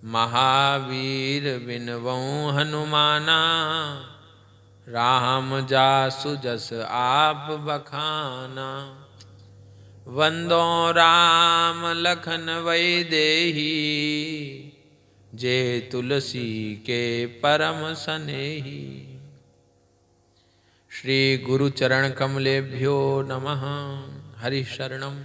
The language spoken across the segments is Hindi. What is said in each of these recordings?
महावीर बिनवऊँ हनुमाना, राम जासु जस आप बखाना। वंदो राम लखन वैदेही, जे तुलसी के परम सनेही। श्री गुरु चरण कमलेभ्यो नमः। हरि शरणम।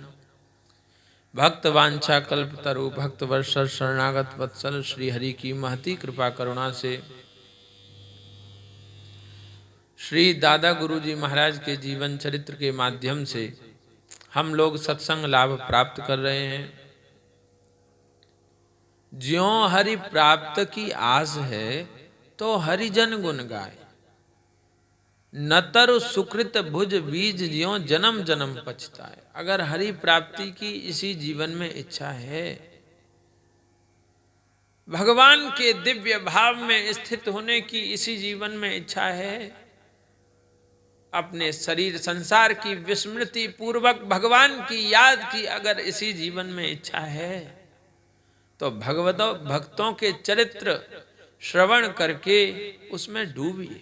भक्त वांछा कल्पतरु भक्त वर्षर शरणागत वत्सल श्री हरि की महती कृपा करुणा से श्री दादा गुरुजी महाराज के जीवन चरित्र के माध्यम से हम लोग सत्संग लाभ प्राप्त कर रहे हैं। ज्यों हरि प्राप्त की आस है तो हरिजन गुण गाए। न तरु सुकृत भुज बीज ज्यों जन्म जन्म पछताए। अगर हरि प्राप्ति की इसी जीवन में इच्छा है, भगवान के दिव्य भाव में स्थित होने की इसी जीवन में इच्छा है, अपने शरीर संसार की विस्मृति पूर्वक भगवान की याद की अगर इसी जीवन में इच्छा है, तो भगवतों भक्तों के चरित्र श्रवण करके उसमें डूबिए।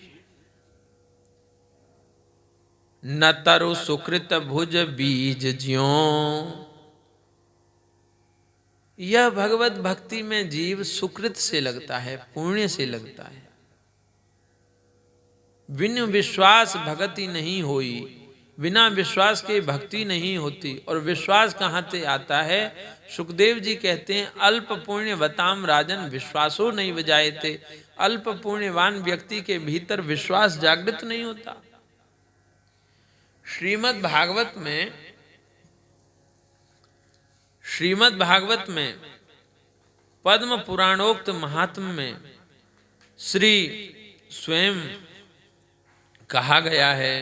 न तरु सुकृत भुज बीज ज्यों। यह भगवत भक्ति में जीव सुकृत से लगता है, पुण्य से लगता है। बिन विश्वास भक्ति नहीं होई। बिना विश्वास के भक्ति नहीं होती। और विश्वास कहाँ से आता है? सुखदेव जी कहते हैं, अल्प पुण्य वताम राजन विश्वासो नहीं बजाए थे। अल्प पुण्यवान व्यक्ति के भीतर विश्वास जागृत नहीं होता। श्रीमद् भागवत में पद्म पुराणोक्त महात्म्य में श्री स्वयं कहा गया है,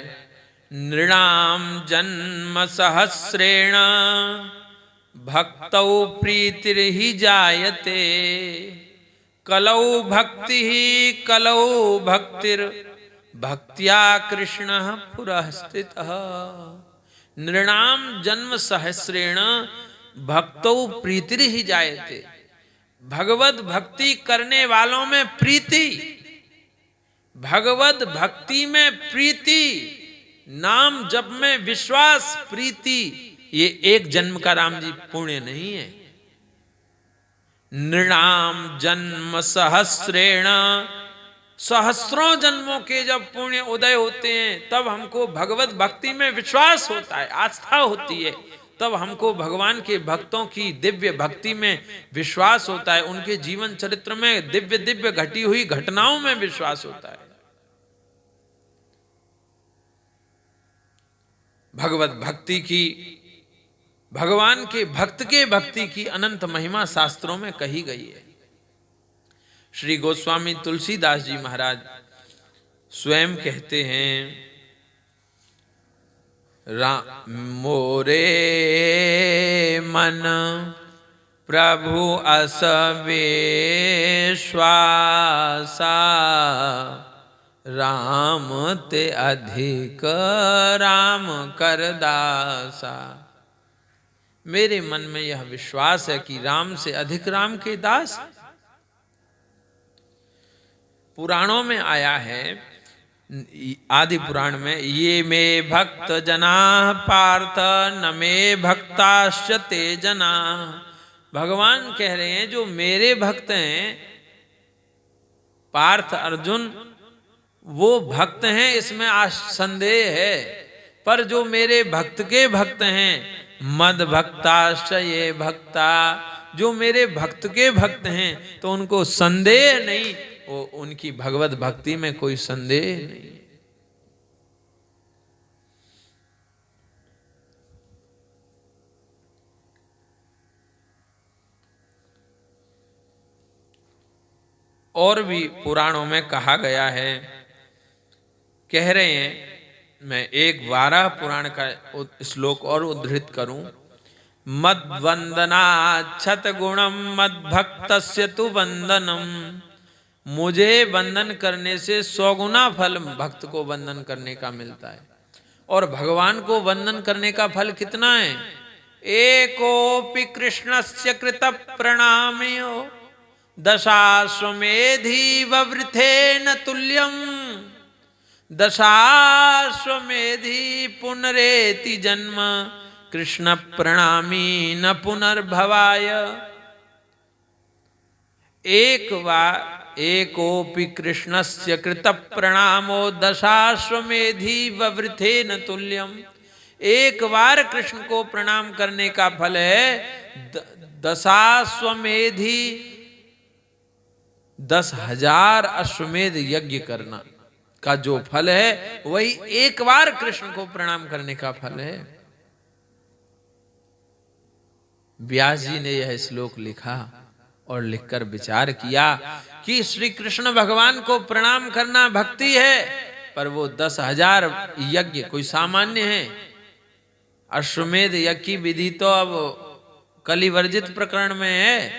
नृणाम जन्म सहस्रेण भक्तौ प्रीतिर्हि जायते, कलौ भक्ति कलौ भक्तिर भक्त्या कृष्ण पुरः स्थितः। नृणाम जन्म सहस्रेण भक्तौ प्रीतिर्हि जायते। भगवत भक्ति करने वालों में प्रीति, भगवत भक्ति में प्रीति, नाम जप में विश्वास, प्रीति, ये एक जन्म का राम जी पुण्य नहीं है। नृणाम जन्म सहस्रेण, सहस्रों जन्मों के जब पुण्य उदय होते हैं तब हमको भगवत भक्ति में विश्वास होता है, आस्था होती है। तब हमको भगवान के भक्तों की दिव्य भक्ति में विश्वास होता है, उनके जीवन चरित्र में दिव्य दिव्य घटी हुई घटनाओं में विश्वास होता है। भगवत भक्ति की, भगवान के भक्ति की अनंत महिमा शास्त्रों में कही गई है। श्री गोस्वामी तुलसीदास जी महाराज स्वयं कहते हैं, मोरे मन प्रभु अस विश्वासा, राम ते अधिक राम कर दासा। मेरे मन में यह विश्वास है कि राम से अधिक राम के दास। पुराणों में आया है, आदि पुराण में, ये मे भक्त जना पार्थ न मे भक्ताश्च ते जना। भगवान कह रहे हैं, जो मेरे भक्त हैं पार्थ अर्जुन, वो भक्त हैं, इसमें संदेह है। पर जो मेरे भक्त के भक्त हैं, मद भक्ताश्च ये भक्ता, जो मेरे भक्त के भक्त हैं तो उनको संदेह नहीं, वो उनकी भगवत भक्ति में कोई संदेह नहीं। और भी पुराणों में कहा गया है, कह रहे हैं, मैं एक 12 पुराण का श्लोक और उद्धृत करूं। मद वंदनाच्छत गुणम मद भक्तस्य तु वंदनम। मुझे वंदन करने से 100 गुना फल भक्त को वंदन करने का मिलता है। और भगवान को वंदन करने का फल कितना है? एकोपि कृष्णस्य कृत प्रणाम्यो दशाश्वमेधी ववृथेन तुल्यम, दशाश्वमेधी पुनरेति जन्म, कृष्ण प्रणामी न पुनर्भवाय। एक बार एकोपि कृष्णस्य कृत प्रणामो दशाश्वमेधी ववृथेन तुल्यम। एक बार कृष्ण को प्रणाम करने का फल है दशाश्वमेधी, 10,000 अश्वमेध यज्ञ करना का जो फल है वही एक बार कृष्ण को प्रणाम करने का फल है। व्यास जी ने यह श्लोक लिखा और लिखकर विचार किया कि श्री कृष्ण भगवान को प्रणाम करना भक्ति है, पर वो 10,000 यज्ञ कोई सामान्य है। अश्वमेध यज्ञ की विधि तो अब कलिवर्जित प्रकरण में है,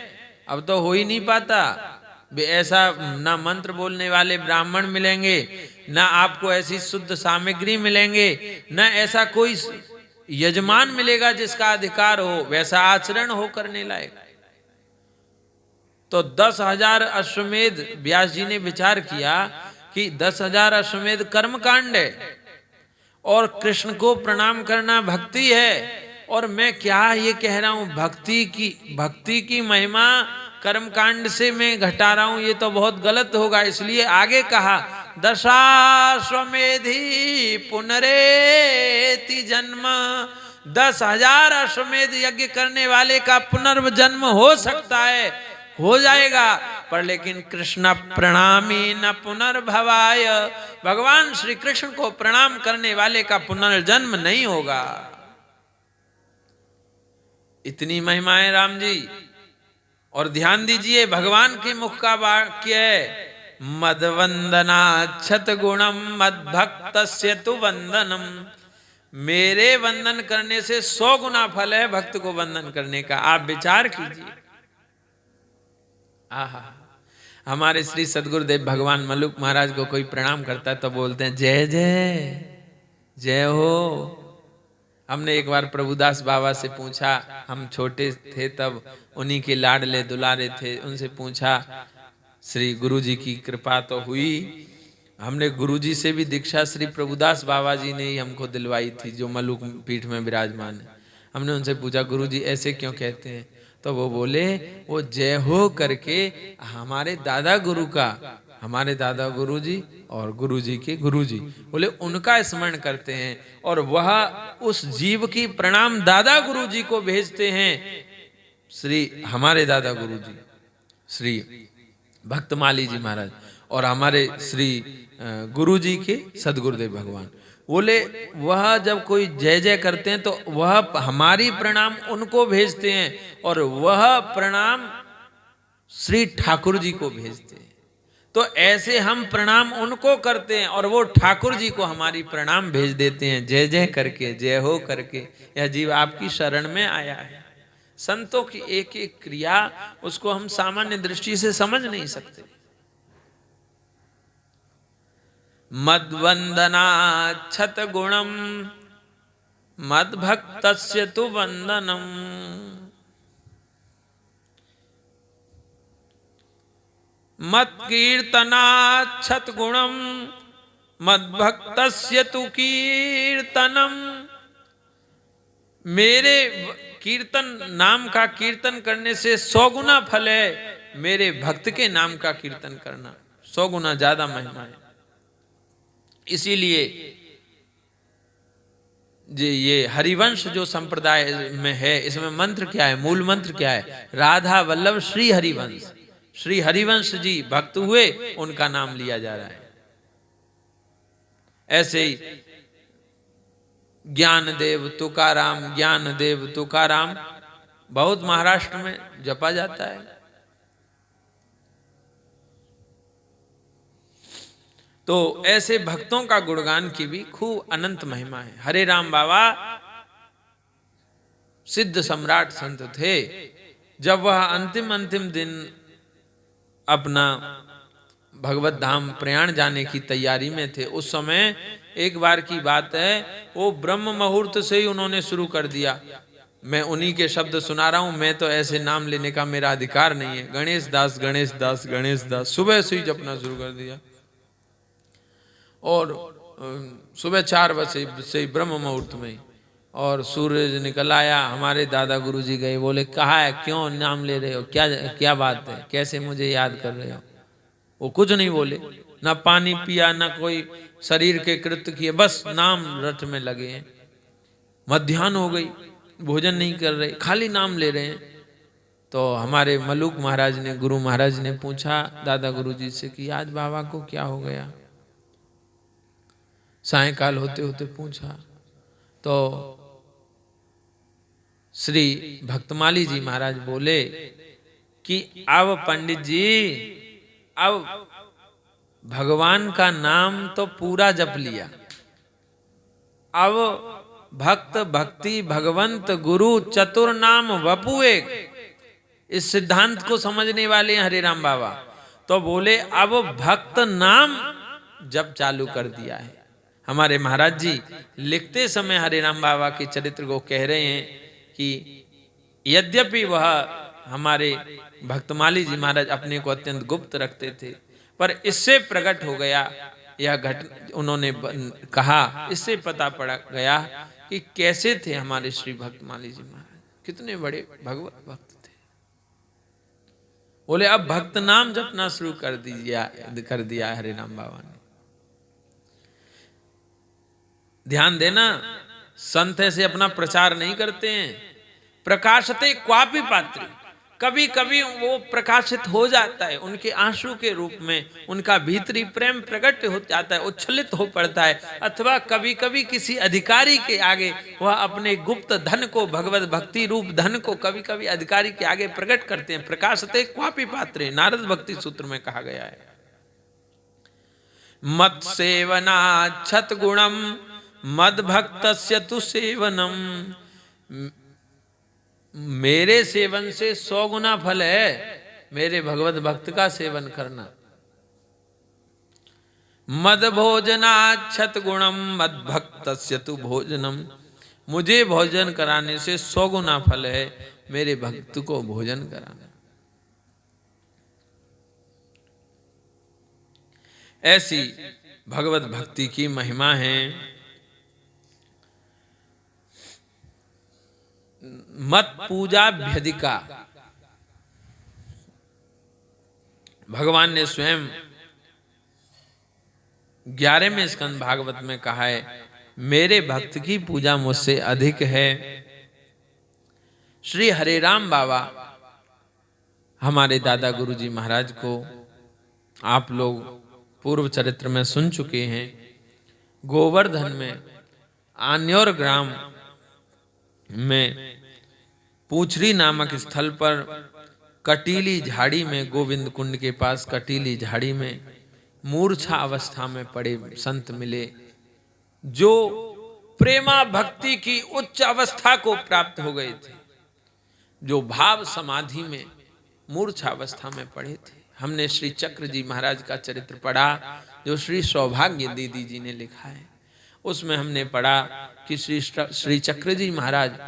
अब तो हो ही नहीं पाता। ऐसा ना मंत्र बोलने वाले ब्राह्मण मिलेंगे, ना आपको ऐसी शुद्ध सामग्री मिलेंगे, ना ऐसा कोई यजमान मिलेगा जिसका अधिकार हो, वैसा आचरण हो करने लायक। तो 10,000 अश्वमेध, व्यास जी ने विचार किया कि 10,000 अश्वमेध कर्म कांड है और कृष्ण को प्रणाम करना भक्ति है। और मैं क्या ये कह रहा हूं, भक्ति की महिमा कर्म कांड से मैं घटा रहा हूं, ये तो बहुत गलत होगा। इसलिए आगे कहा दशाश्वमेधी पुनरेति जन्म, 10,000 अश्वमेध यज्ञ करने वाले का पुनर्जन्म हो सकता है, हो जाएगा, पर लेकिन कृष्ण प्रणामी न पुनर्भवाय, भगवान श्री कृष्ण को प्रणाम करने वाले का पुनर्जन्म नहीं होगा। इतनी महिमाएं राम जी। और ध्यान दीजिए, भगवान के मुख का वाक्य है मदवंदनाच्छत गुणम मद्भक्तस्य तु वंदनम। मेरे वंदन करने से 100 गुना फल है भक्त को वंदन करने का। आप विचार कीजिए। आहा, हमारे श्री सदगुरुदेव भगवान मल्लुक महाराज को कोई प्रणाम करता है तो बोलते हैं जय जय जय हो। हमने एक बार प्रभुदास बाबा से पूछा, हम छोटे थे तब, उन्हीं के लाडले दुलारे थे, उनसे पूछा, श्री गुरुजी की कृपा तो हुई, हमने गुरुजी से भी दीक्षा श्री प्रभुदास बाबा जी ने ही हमको दिलवाई थी, जो मल्लुक पीठ में विराजमान है। हमने उनसे पूछा गुरुजी ऐसे क्यों कहते हैं, तो वो बोले वो जय हो करके हमारे दादा गुरु का, हमारे दादा गुरुजी और गुरुजी के गुरुजी, बोले उनका स्मरण करते हैं और वह उस जीव की प्रणाम दादा गुरुजी को भेजते हैं। श्री हमारे दादा गुरुजी श्री भक्तमाली जी महाराज और हमारे श्री गुरुजी के सदगुरुदेव भगवान, बोले वह जब कोई जय जय करते हैं तो वह हमारी प्रणाम उनको भेजते हैं और वह प्रणाम श्री ठाकुर जी को भेजते हैं। तो ऐसे हम प्रणाम उनको करते हैं और वो ठाकुर जी को हमारी प्रणाम भेज देते हैं जय जय करके, जय हो करके। यह जीव आपकी शरण में आया है। संतों की एक एक क्रिया उसको हम सामान्य दृष्टि से समझ नहीं सकते। मद्वंदनाच्छत गुणम मद्भक्तस्य तु वंदनम। मत्कीर्तनाच्छत गुणम मद्भक्तस्य तु कीर्तनम। मेरे कीर्तन नाम का कीर्तन करने से 100 गुना फल है, मेरे भक्त के नाम का कीर्तन करना 100 गुना ज्यादा महिमा है। इसीलिए ये हरिवंश जो संप्रदाय में है, इसमें मंत्र क्या है, मूल मंत्र क्या है, राधा वल्लभ श्री हरिवंश। श्री हरिवंश जी भक्त हुए, उनका नाम लिया जा रहा है। ऐसे ही ज्ञानदेव तुकाराम, ज्ञानदेव तुकाराम बहुत महाराष्ट्र में जपा जाता है। तो ऐसे भक्तों का गुणगान की भी खूब अनंत महिमा है। हरे राम बाबा सिद्ध सम्राट संत थे। जब वह अंतिम दिन अपना भगवत धाम प्रयाण जाने की तैयारी में थे, उस समय एक बार की बात है, वो ब्रह्म मुहूर्त से ही उन्होंने शुरू कर दिया मैं उन्हीं के शब्द सुना रहा हूं, मैं तो ऐसे नाम लेने का मेरा अधिकार नहीं है। गणेश दास, गणेश दास, गणेश दास, सुबह से ही जपना शुरू कर दिया। और सुबह 4 बजे से ब्रह्म मुहूर्त में, और सूरज निकल आया। हमारे दादा गुरुजी गए, बोले कहा है, क्यों नाम ले रहे हो, क्या क्या बात है, कैसे मुझे याद कर रहे हो? वो कुछ नहीं बोले, ना पानी पिया, ना कोई शरीर के कृत्य किए, बस नाम रट में लगे हैं। मध्याह्न हो गई, भोजन नहीं कर रहे, खाली नाम ले रहे हैं। तो हमारे मलुक महाराज ने, गुरु महाराज ने पूछा दादा गुरुजी से कि आज बाबा को क्या हो गया? सायंकाल होते होते पूछा तो श्री भक्तमाली जी महाराज बोले कि अब पंडित जी, अब भगवान का नाम तो पूरा जप लिया, अब भक्त भक्ति भगवंत गुरु चतुर नाम वपु एक, इस सिद्धांत को समझने वाले हैं हरे राम बाबा। तो बोले अब भक्त नाम जप चालू कर दिया है। हमारे महाराज जी लिखते समय हरे राम बाबा के चरित्र को कह रहे हैं कि यद्यपि वह हमारे भक्तमाली जी महाराज अपने को अत्यंत गुप्त रखते थे, पर इससे प्रकट हो गया यह उन्होंने कहा, इससे पता पड़ा गया कि कैसे थे हमारे श्री भक्तमाली जी महाराज, कितने बड़े भगवत भक्त थे। बोले अब भक्त नाम जपना शुरू कर दिया हरे राम बाबा ने। ध्यान देना, संत ऐसे अपना प्रचार नहीं करते हैं। प्रकाशते क्वापि पात्री, कभी कभी वो प्रकाशित हो जाता है, उनके आंसू के रूप में उनका भीतरी प्रेम प्रकट हो जाता है, उच्छलित हो पड़ता है। अथवा कभी कभी किसी अधिकारी के आगे वह अपने गुप्त धन को, भगवत भक्ति रूप धन को कभी कभी अधिकारी के आगे प्रकट करते हैं। प्रकाशते क्वापि पात्रे, नारद भक्ति सूत्र में कहा गया है। मत सेवनाच्छत गुणम मद भक्तस्य तु सेवनम, मेरे सेवन से 100 गुना फल है, मेरे भगवत भक्त का सेवन करना। मद भोजनाच्छत गुणम मद भक्तस्य तु भोजनम, मुझे भोजन कराने से 100 गुना फल है, मेरे भक्त को भोजन कराना। ऐसी भगवत भक्ति की महिमा है। मत पूजा भ्यधिका, भगवान ने स्वयं 11वें स्कंद भागवत में कहा है, मेरे भक्त की पूजा मुझसे अधिक है। श्री हरे राम बाबा हमारे दादा गुरुजी महाराज को आप लोग पूर्व चरित्र में सुन चुके हैं। गोवर्धन में आन्योर ग्राम में पूछरी नामक स्थल पर कटीली झाड़ी में, गोविंद कुंड के पास कटीली झाड़ी में मूर्छा अवस्था में पड़े संत मिले, जो प्रेमा भक्ति की उच्च अवस्था को प्राप्त हो गए थे, जो भाव समाधि में मूर्छा अवस्था में पड़े थे। हमने श्री चक्र जी महाराज का चरित्र पढ़ा, जो श्री सौभाग्य दीदी जी ने लिखा है। उसमें हमने पढ़ा कि श्री चक्र जी महाराज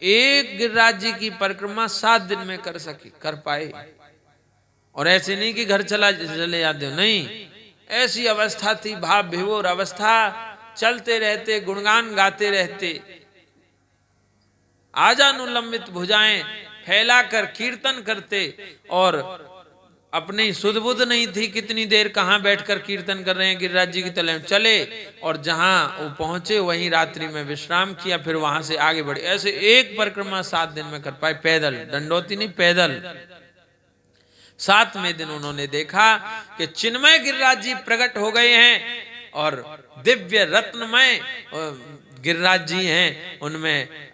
एक गिरिराज जी की परिक्रमा 7 दिन में कर पाए। और ऐसे नहीं कि घर चले जाते हो, नहीं, ऐसी अवस्था थी, भाव विभोर अवस्था, चलते रहते, गुणगान गाते रहते, आजानुलंबित भुजाएं फैलाकर कीर्तन करते, और अपनी सुध बुध नहीं थी कितनी देर कहाँ बैठकर कीर्तन कर रहे हैं। गिरिराज जी की तले चले और जहां वो पहुंचे वहीं रात्रि में विश्राम किया, फिर वहां से आगे बढ़े। ऐसे एक परिक्रमा 7 दिन में कर पाए, पैदल, दंडोती नहीं, पैदल। 7वें दिन उन्होंने देखा कि चिन्मय गिरिराज जी प्रकट हो गए हैं और दिव्य रत्नमय गिरिराज जी हैं, उनमें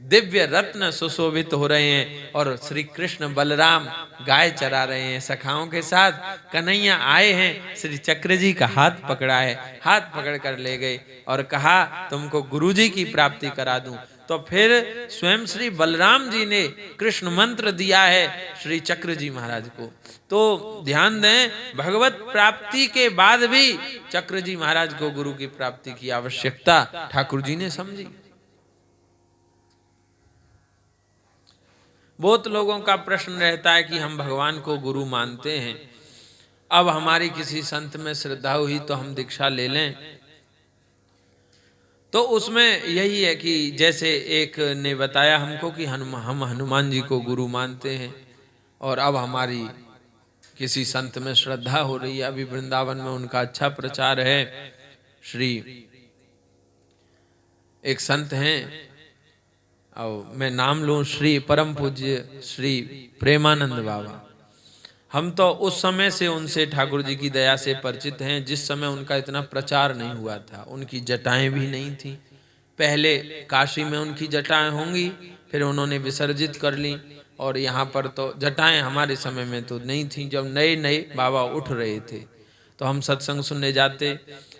दिव्य रत्न सुशोभित हो रहे हैं। और श्री कृष्ण बलराम गाय चरा रहे हैं सखाओं के साथ। कन्हैया आए हैं, श्री चक्र जी का हाथ पकड़ा है, हाथ पकड़ कर ले गए और कहा तुमको गुरुजी की प्राप्ति करा दूं। तो फिर स्वयं श्री बलराम जी ने कृष्ण मंत्र दिया है श्री चक्र जी महाराज को। तो ध्यान दें, भगवत प्राप्ति के बाद भी चक्र जी महाराज को गुरु की प्राप्ति की आवश्यकता ठाकुर जी ने समझी। बहुत लोगों का प्रश्न रहता है कि हम भगवान को गुरु मानते हैं, अब हमारी किसी संत में श्रद्धा हुई तो हम दीक्षा ले लें। तो उसमें यही है कि जैसे एक ने बताया हमको कि हम हनुमान जी को गुरु मानते हैं और अब हमारी किसी संत में श्रद्धा हो रही है। अभी वृंदावन में उनका अच्छा प्रचार है। श्री एक संत हैं, और मैं नाम लूं, श्री परम पूज्य श्री प्रेमानंद बाबा। हम तो उस समय से उनसे ठाकुर जी की दया से परिचित हैं जिस समय उनका इतना प्रचार नहीं हुआ था। उनकी जटाएं भी नहीं थी। पहले काशी में उनकी जटाएं होंगी, फिर उन्होंने विसर्जित कर ली, और यहाँ पर तो जटाएं हमारे समय में तो नहीं थी। जब नए नए बाबा उठ रहे थे तो हम सत्संग सुनने जाते।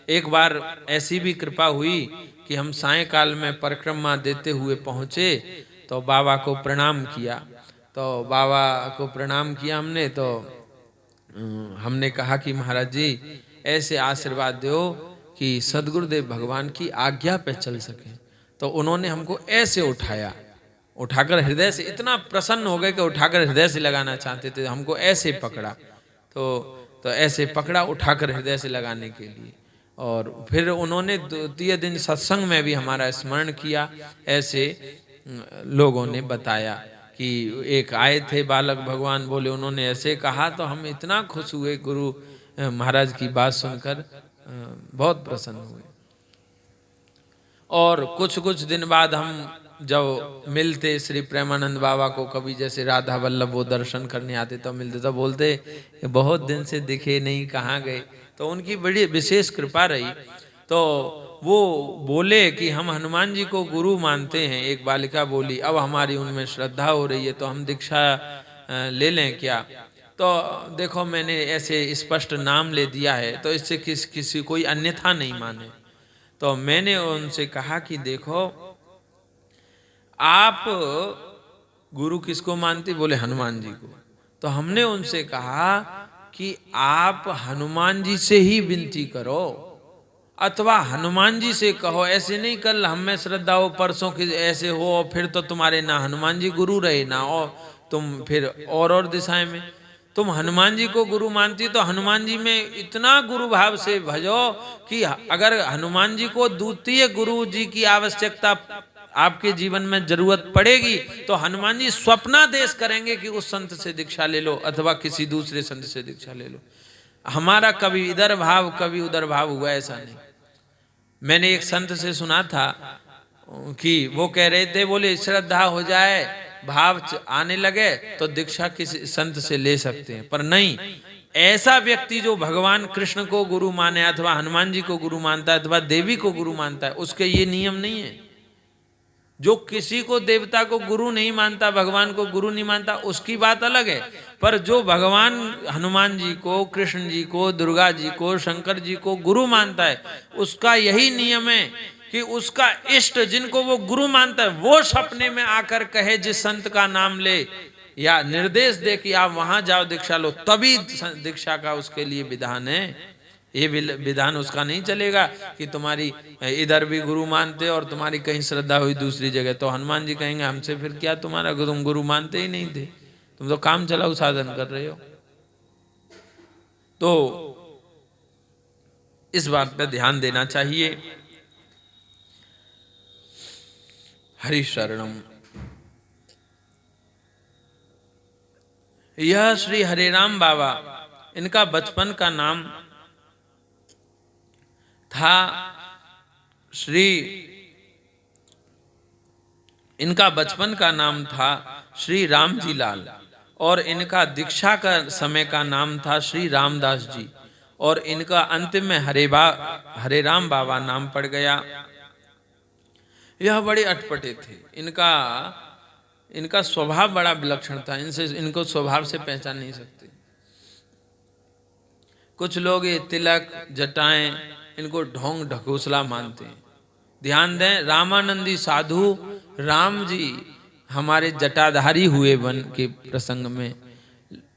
एक बार ऐसी भी कृपा हुई कि हम सायंकाल में परिक्रमा देते हुए पहुँचे तो बाबा को प्रणाम किया। तो बाबा को प्रणाम किया हमने, तो हमने कहा कि महाराज जी ऐसे आशीर्वाद दो कि सदगुरुदेव भगवान की आज्ञा पे चल सके। तो उन्होंने हमको ऐसे उठाया, उठाकर हृदय से, इतना प्रसन्न हो गए कि उठाकर हृदय से लगाना चाहते थे। हमको ऐसे पकड़ा, तो ऐसे पकड़ा उठाकर हृदय से लगाने के लिए। और फिर उन्होंने द्वितीय दिन सत्संग में भी हमारा स्मरण किया। ऐसे लोगों ने बताया कि एक आए थे बालक भगवान, बोले उन्होंने ऐसे कहा, तो हम इतना खुश हुए गुरु महाराज की बात सुनकर, बहुत प्रसन्न हुए। और कुछ कुछ दिन बाद हम जब मिलते श्री प्रेमानंद बाबा को, कभी जैसे राधा वल्लभ वो दर्शन करने आते तो मिलते, तो बोलते बहुत दिन से दिखे नहीं, कहाँ गए। तो उनकी बड़ी विशेष कृपा रही। तो वो बोले कि हम हनुमान जी को गुरु मानते हैं। एक बालिका बोली अब हमारी उनमें श्रद्धा हो रही है तो हम दीक्षा ले लें क्या। तो देखो मैंने ऐसे स्पष्ट नाम ले दिया है तो इससे किसी कोई अन्यथा नहीं माने। तो मैंने उनसे कहा कि देखो आप गुरु किसको मानते, बोले हनुमान जी को। तो हमने उनसे कहा कि आप हनुमान जी से ही विनती करो अथवा हनुमान जी से कहो, ऐसे नहीं कल हम में श्रद्धा हो परसों की ऐसे हो और फिर तो तुम्हारे ना हनुमान जी गुरु रहे ना और तुम फिर और दिशाएं में। तुम हनुमान जी को गुरु मानती तो हनुमान जी में इतना गुरु भाव से भजो कि अगर हनुमान जी को द्वितीय गुरु जी की आवश्यकता आपके जीवन में जरूरत पड़ेगी तो हनुमान जी स्वप्नादेश करेंगे कि उस संत से दीक्षा ले लो अथवा किसी दूसरे संत से दीक्षा ले लो। हमारा कभी इधर भाव कभी उधर भाव हुआ ऐसा नहीं। मैंने एक संत से सुना था कि वो कह रहे थे, बोले श्रद्धा हो जाए भाव आने लगे तो दीक्षा किसी संत से ले सकते हैं, पर नहीं, ऐसा व्यक्ति जो भगवान कृष्ण को गुरु माने अथवा हनुमान जी को गुरु मानता है अथवा देवी को गुरु मानता है उसके ये नियम नहीं है। जो किसी को देवता को गुरु नहीं मानता, भगवान को गुरु नहीं मानता, उसकी बात अलग है। पर जो भगवान हनुमान जी को, कृष्ण जी को, दुर्गा जी को, शंकर जी को गुरु मानता है उसका यही नियम है कि उसका इष्ट जिनको वो गुरु मानता है वो सपने में आकर कहे जिस संत का नाम ले या निर्देश दे कि आप वहां जाओ दीक्षा लो, तभी दीक्षा का उसके लिए विधान है। ये विधान उसका नहीं चलेगा कि तुम्हारी इधर भी गुरु मानते और तुम्हारी कहीं श्रद्धा हुई दूसरी जगह। तो हनुमान जी कहेंगे हमसे फिर क्या तुम्हारा, तुम गुरु मानते ही नहीं थे, तुम तो काम चलाऊ साधन कर रहे हो। तो इस बात पे ध्यान देना चाहिए। हरि शरणम। यह श्री हरिराम बाबा, इनका बचपन का नाम था इनका बचपन का नाम था श्री रामजी लाल और इनका दीक्षा का समय का नाम था श्री रामदास जी और इनका अंतिम में हरेराम बाबा नाम पड़ गया। यह बड़े अटपटे थे। इनका स्वभाव बड़ा विलक्षण था। इनको स्वभाव से पहचान नहीं सकते। कुछ लोग ये तिलक जटाएं इनको ढोंग ढकोसला मानते हैं। ध्यान दें, रामानंदी साधु राम जी हमारे जटाधारी हुए वन के प्रसंग में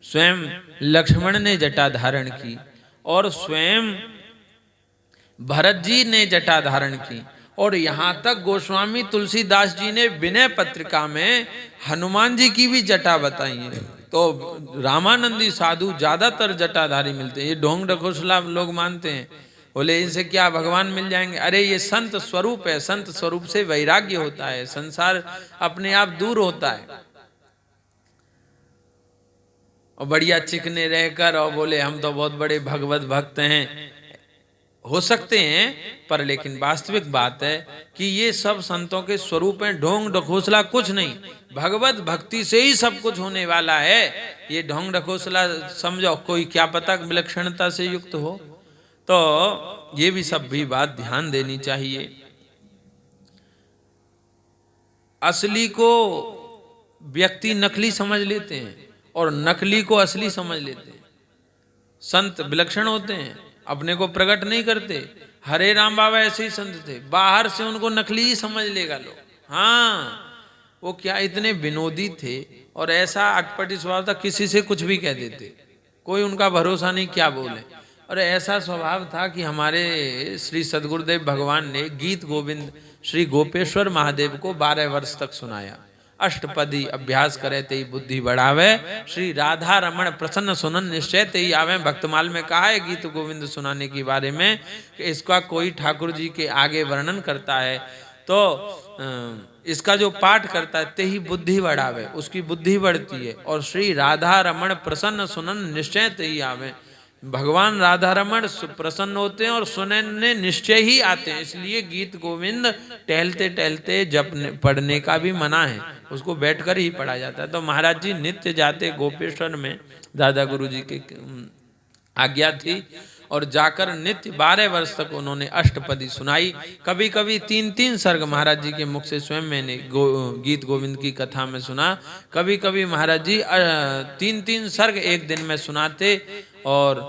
स्वयं लक्ष्मण ने जटा धारण की और स्वयं भरत जी ने जटा धारण की और यहाँ तक गोस्वामी तुलसीदास जी ने विनय पत्रिका में हनुमान जी की भी जटा बताई है। तो रामानंदी साधु ज्यादातर जटाधारी मिलते हैं। ये ढोंग ढकोसला लोग मानते हैं, बोले इनसे क्या भगवान मिल जाएंगे। अरे ये संत स्वरूप है, संत स्वरूप से वैराग्य होता है, संसार अपने आप दूर होता है। और बढ़िया चिकने रहकर और बोले हम तो बहुत बड़े भगवत भक्त हैं, हो सकते हैं, पर लेकिन वास्तविक बात है कि ये सब संतों के स्वरूप हैं। ढोंग ढकोसला कुछ नहीं, भगवत भक्ति से ही सब कुछ होने वाला है। ये ढोंग ढकोसला समझो कोई क्या पता विलक्षणता से युक्त हो। तो ये भी सब भी बात ध्यान देनी चाहिए। असली को व्यक्ति नकली समझ लेते हैं और नकली को असली समझ लेते हैं। संत विलक्षण होते हैं, अपने को प्रकट नहीं करते। हरे राम बाबा ऐसे ही संत थे, बाहर से उनको नकली ही समझ लेगा लोग। हाँ, वो क्या इतने विनोदी थे और ऐसा अटपटी स्वभाव था, किसी से कुछ भी कह देते, कोई उनका भरोसा नहीं क्या बोले। और ऐसा स्वभाव था कि हमारे श्री सदगुरुदेव भगवान ने गीत गोविंद श्री गोपेश्वर महादेव को 12 वर्ष तक सुनाया। अष्टपदी अभ्यास करे ते बुद्धि बढ़ावे, श्री राधा रमण प्रसन्न सुनन निश्चय ते आवे। भक्तमाल में कहा है गीत गोविंद सुनाने के बारे में कि इसका कोई ठाकुर जी के आगे वर्णन करता है तो इसका जो पाठ करता है ते ही बुद्धि बढ़ावे, उसकी बुद्धि बढ़ती है। और श्री राधा रमण प्रसन्न सुनन निश्चय ते ही आवे, भगवान राधा रमण प्रसन्न होते हैं और सुनने निश्चय ही आते हैं। इसलिए गीत गोविंद टहलते टहलते जपने पढ़ने का भी मना है, उसको बैठकर ही पढ़ा जाता है। तो महाराज जी नित्य जाते गोपेश्वर में, दादा गुरु जी की आज्ञा थी, और जाकर नित्य 12 वर्ष तक उन्होंने अष्टपदी सुनाई। कभी कभी 3-3 सर्ग महाराज जी के मुख से स्वयं मैंने गीत गोविंद की कथा में सुना। कभी कभी महाराज जी 3-3 सर्ग एक दिन में सुनाते और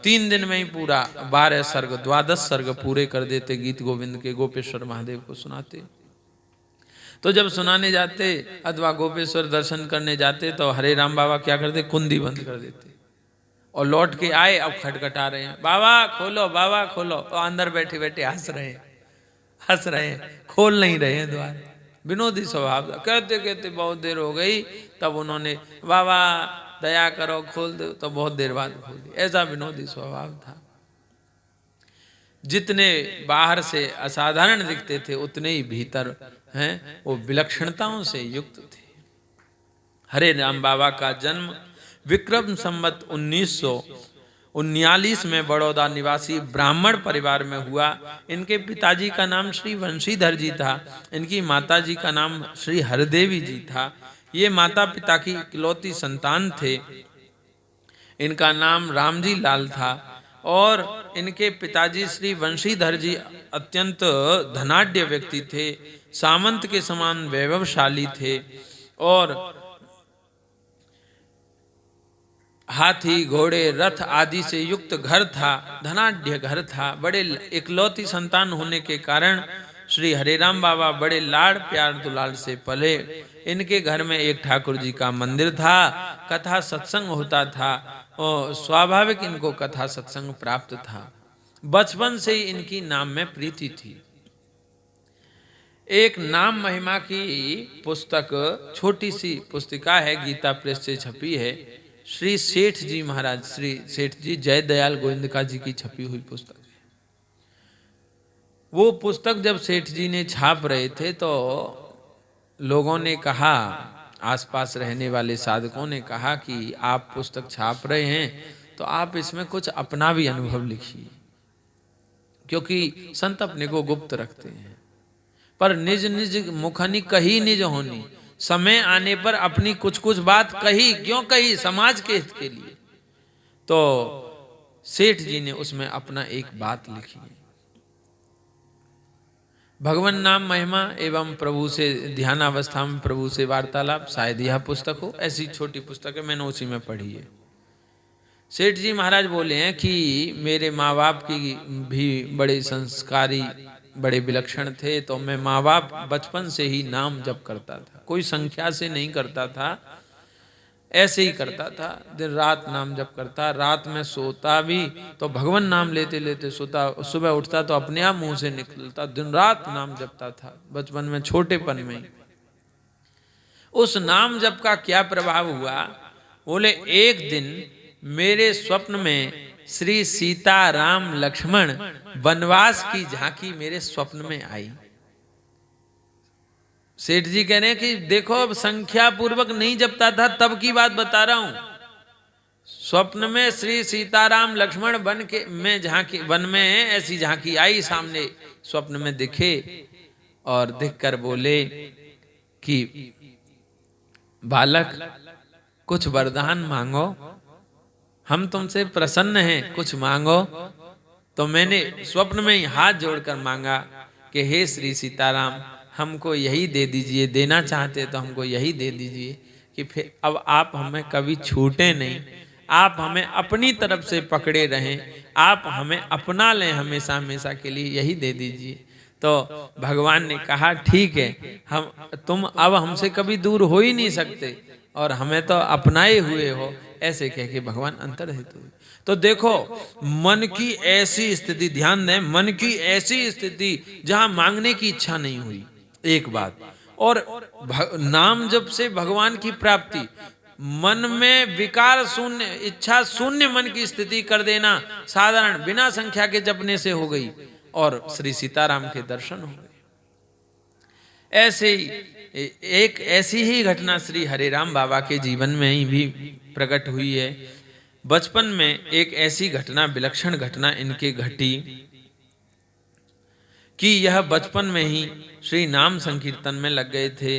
3 दिन में ही पूरा 12 सर्ग 12 सर्ग पूरे कर देते गीत गोविंद के, गोपेश्वर महादेव को सुनाते। तो जब सुनाने जाते अथवा गोपेश्वर दर्शन करने जाते तो हरे राम बाबा क्या करते, कुंडी बंद कर देते और लौट के आए, अब खटखटा रहे हैं, बाबा खोलो बाबा खोलो। और अंदर बैठे बैठे हंस रहे हैं, खोल नहीं रहे हैं द्वार। विनोदी स्वभाव था। कहते कहते बहुत देर हो गई, तब उन्होंने बाबा दया करो खोल दो, तो बहुत देर बाद खोल दी। ऐसा विनोदी स्वभाव था। जितने बाहर से असाधारण दिखते थे उतने ही भीतर हैं वो विलक्षणताओं से युक्त थे। हरे राम बाबा का जन्म विक्रम संवत 1939 में बड़ौदा निवासी ब्राह्मण परिवार में हुआ। इनके पिताजी का नाम श्री वंशीधर जी था, इनकी माता जी का नाम श्री हरदेवी जी था। ये माता पिता की इकलौती संतान थे। इनका नाम रामजी लाल था और इनके पिताजी श्री वंशीधर जी अत्यंत धनाढ्य व्यक्ति थे, सामंत के समान वैभवशाली थे और हाथी घोड़े रथ आदि से युक्त घर था, धनाढ्य घर था। बड़े इकलौती संतान होने के कारण श्री हरेराम बाबा बड़े लाड़ प्यार दुलाल से पले। इनके घर में एक ठाकुर जी का मंदिर था, कथा सत्संग होता था और स्वाभाविक इनको कथा सत्संग प्राप्त था। बचपन से ही इनकी नाम में प्रीति थी। एक नाम महिमा की पुस्तक, छोटी सी पुस्तिका है, गीता प्रेस से छपी है। श्री सेठ जी महाराज, श्री सेठ जी जय दयाल गोविंदका जी की छपी हुई पुस्तक है। वो पुस्तक जब सेठ जी ने छाप रहे थे तो लोगों ने कहा, आसपास रहने वाले साधकों ने कहा कि आप पुस्तक छाप रहे हैं तो आप इसमें कुछ अपना भी अनुभव लिखिए, क्योंकि संत अपने को गुप्त रखते हैं, पर निज निज मुखनी कही निज होनी। समय आने पर अपनी कुछ कुछ बात कही, क्यों कही, समाज के हित के लिए। तो सेठ जी ने उसमें अपना एक बात लिखी, भगवान नाम महिमा एवं प्रभु से ध्यानावस्था में प्रभु से वार्तालाप, शायद यह पुस्तक हो। ऐसी छोटी पुस्तक है, मैंने उसी में पढ़ी है। सेठ जी महाराज बोले हैं कि मेरे माँ बाप की भी बड़े संस्कारी, बड़े विलक्षण थे, तो मैं माँ बाप बचपन से ही नाम जप करता था, कोई संख्या से नहीं करता था। ऐसे ही करता था, दिन रात नाम जप करता, रात में सोता भी तो भगवान नाम लेते लेते सोता, सुबह उठता तो अपने आप मुंह से निकलता, दिन रात नाम जपता था बचपन में, छोटेपन में ही। उस नाम जप का क्या प्रभाव हुआ, बोले एक दिन मेरे स्वप्न में श्री सीता राम लक्ष्मण वनवास की झांकी मेरे स्वप्न में आई। सेठ जी कह रहे हैं कि देखो अब संख्या पूर्वक नहीं जपता था तब की बात बता रहा हूं। स्वप्न में श्री सीताराम लक्ष्मण वन में ऐसी झांकी आई सामने, स्वप्न में दिखे और दिखकर बोले कि बालक कुछ वरदान मांगो, हम तुमसे प्रसन्न हैं, कुछ मांगो। तो मैंने स्वप्न में ही हाथ जोड़कर मांगा कि हे श्री सीताराम, हमको यही दे दीजिए, देना चाहते तो हमको यही दे दीजिए कि फिर अब आप हमें कभी छूटे नहीं, आप हमें अपनी तरफ से पकड़े रहें, आप हमें अपना लें हमेशा हमेशा के लिए, यही दे दीजिए। तो भगवान ने कहा ठीक है, तुम अब हमसे कभी दूर हो ही नहीं सकते और हमें तो अपनाए हुए हो, ऐसे कह के भगवान अंतर्हित हुए। तो देखो मन की ऐसी स्थिति, ध्यान दें, मन की ऐसी स्थिति जहां मांगने की इच्छा नहीं हुई, एक बात, और नाम जप से भगवान की प्राप्ति, मन में विकार शून्य, इच्छा शून्य मन की स्थिति कर देना, साधारण बिना संख्या के जपने से हो गई और श्री सीताराम के दर्शन हो गए। ऐसे ही एक ऐसी ही घटना श्री हरिराम बाबा के जीवन में ही भी प्रकट हुई है। बचपन में एक ऐसी घटना, विलक्षण घटना इनके घटी कि यह बचपन में ही श्री नाम संकीर्तन में लग गए थे।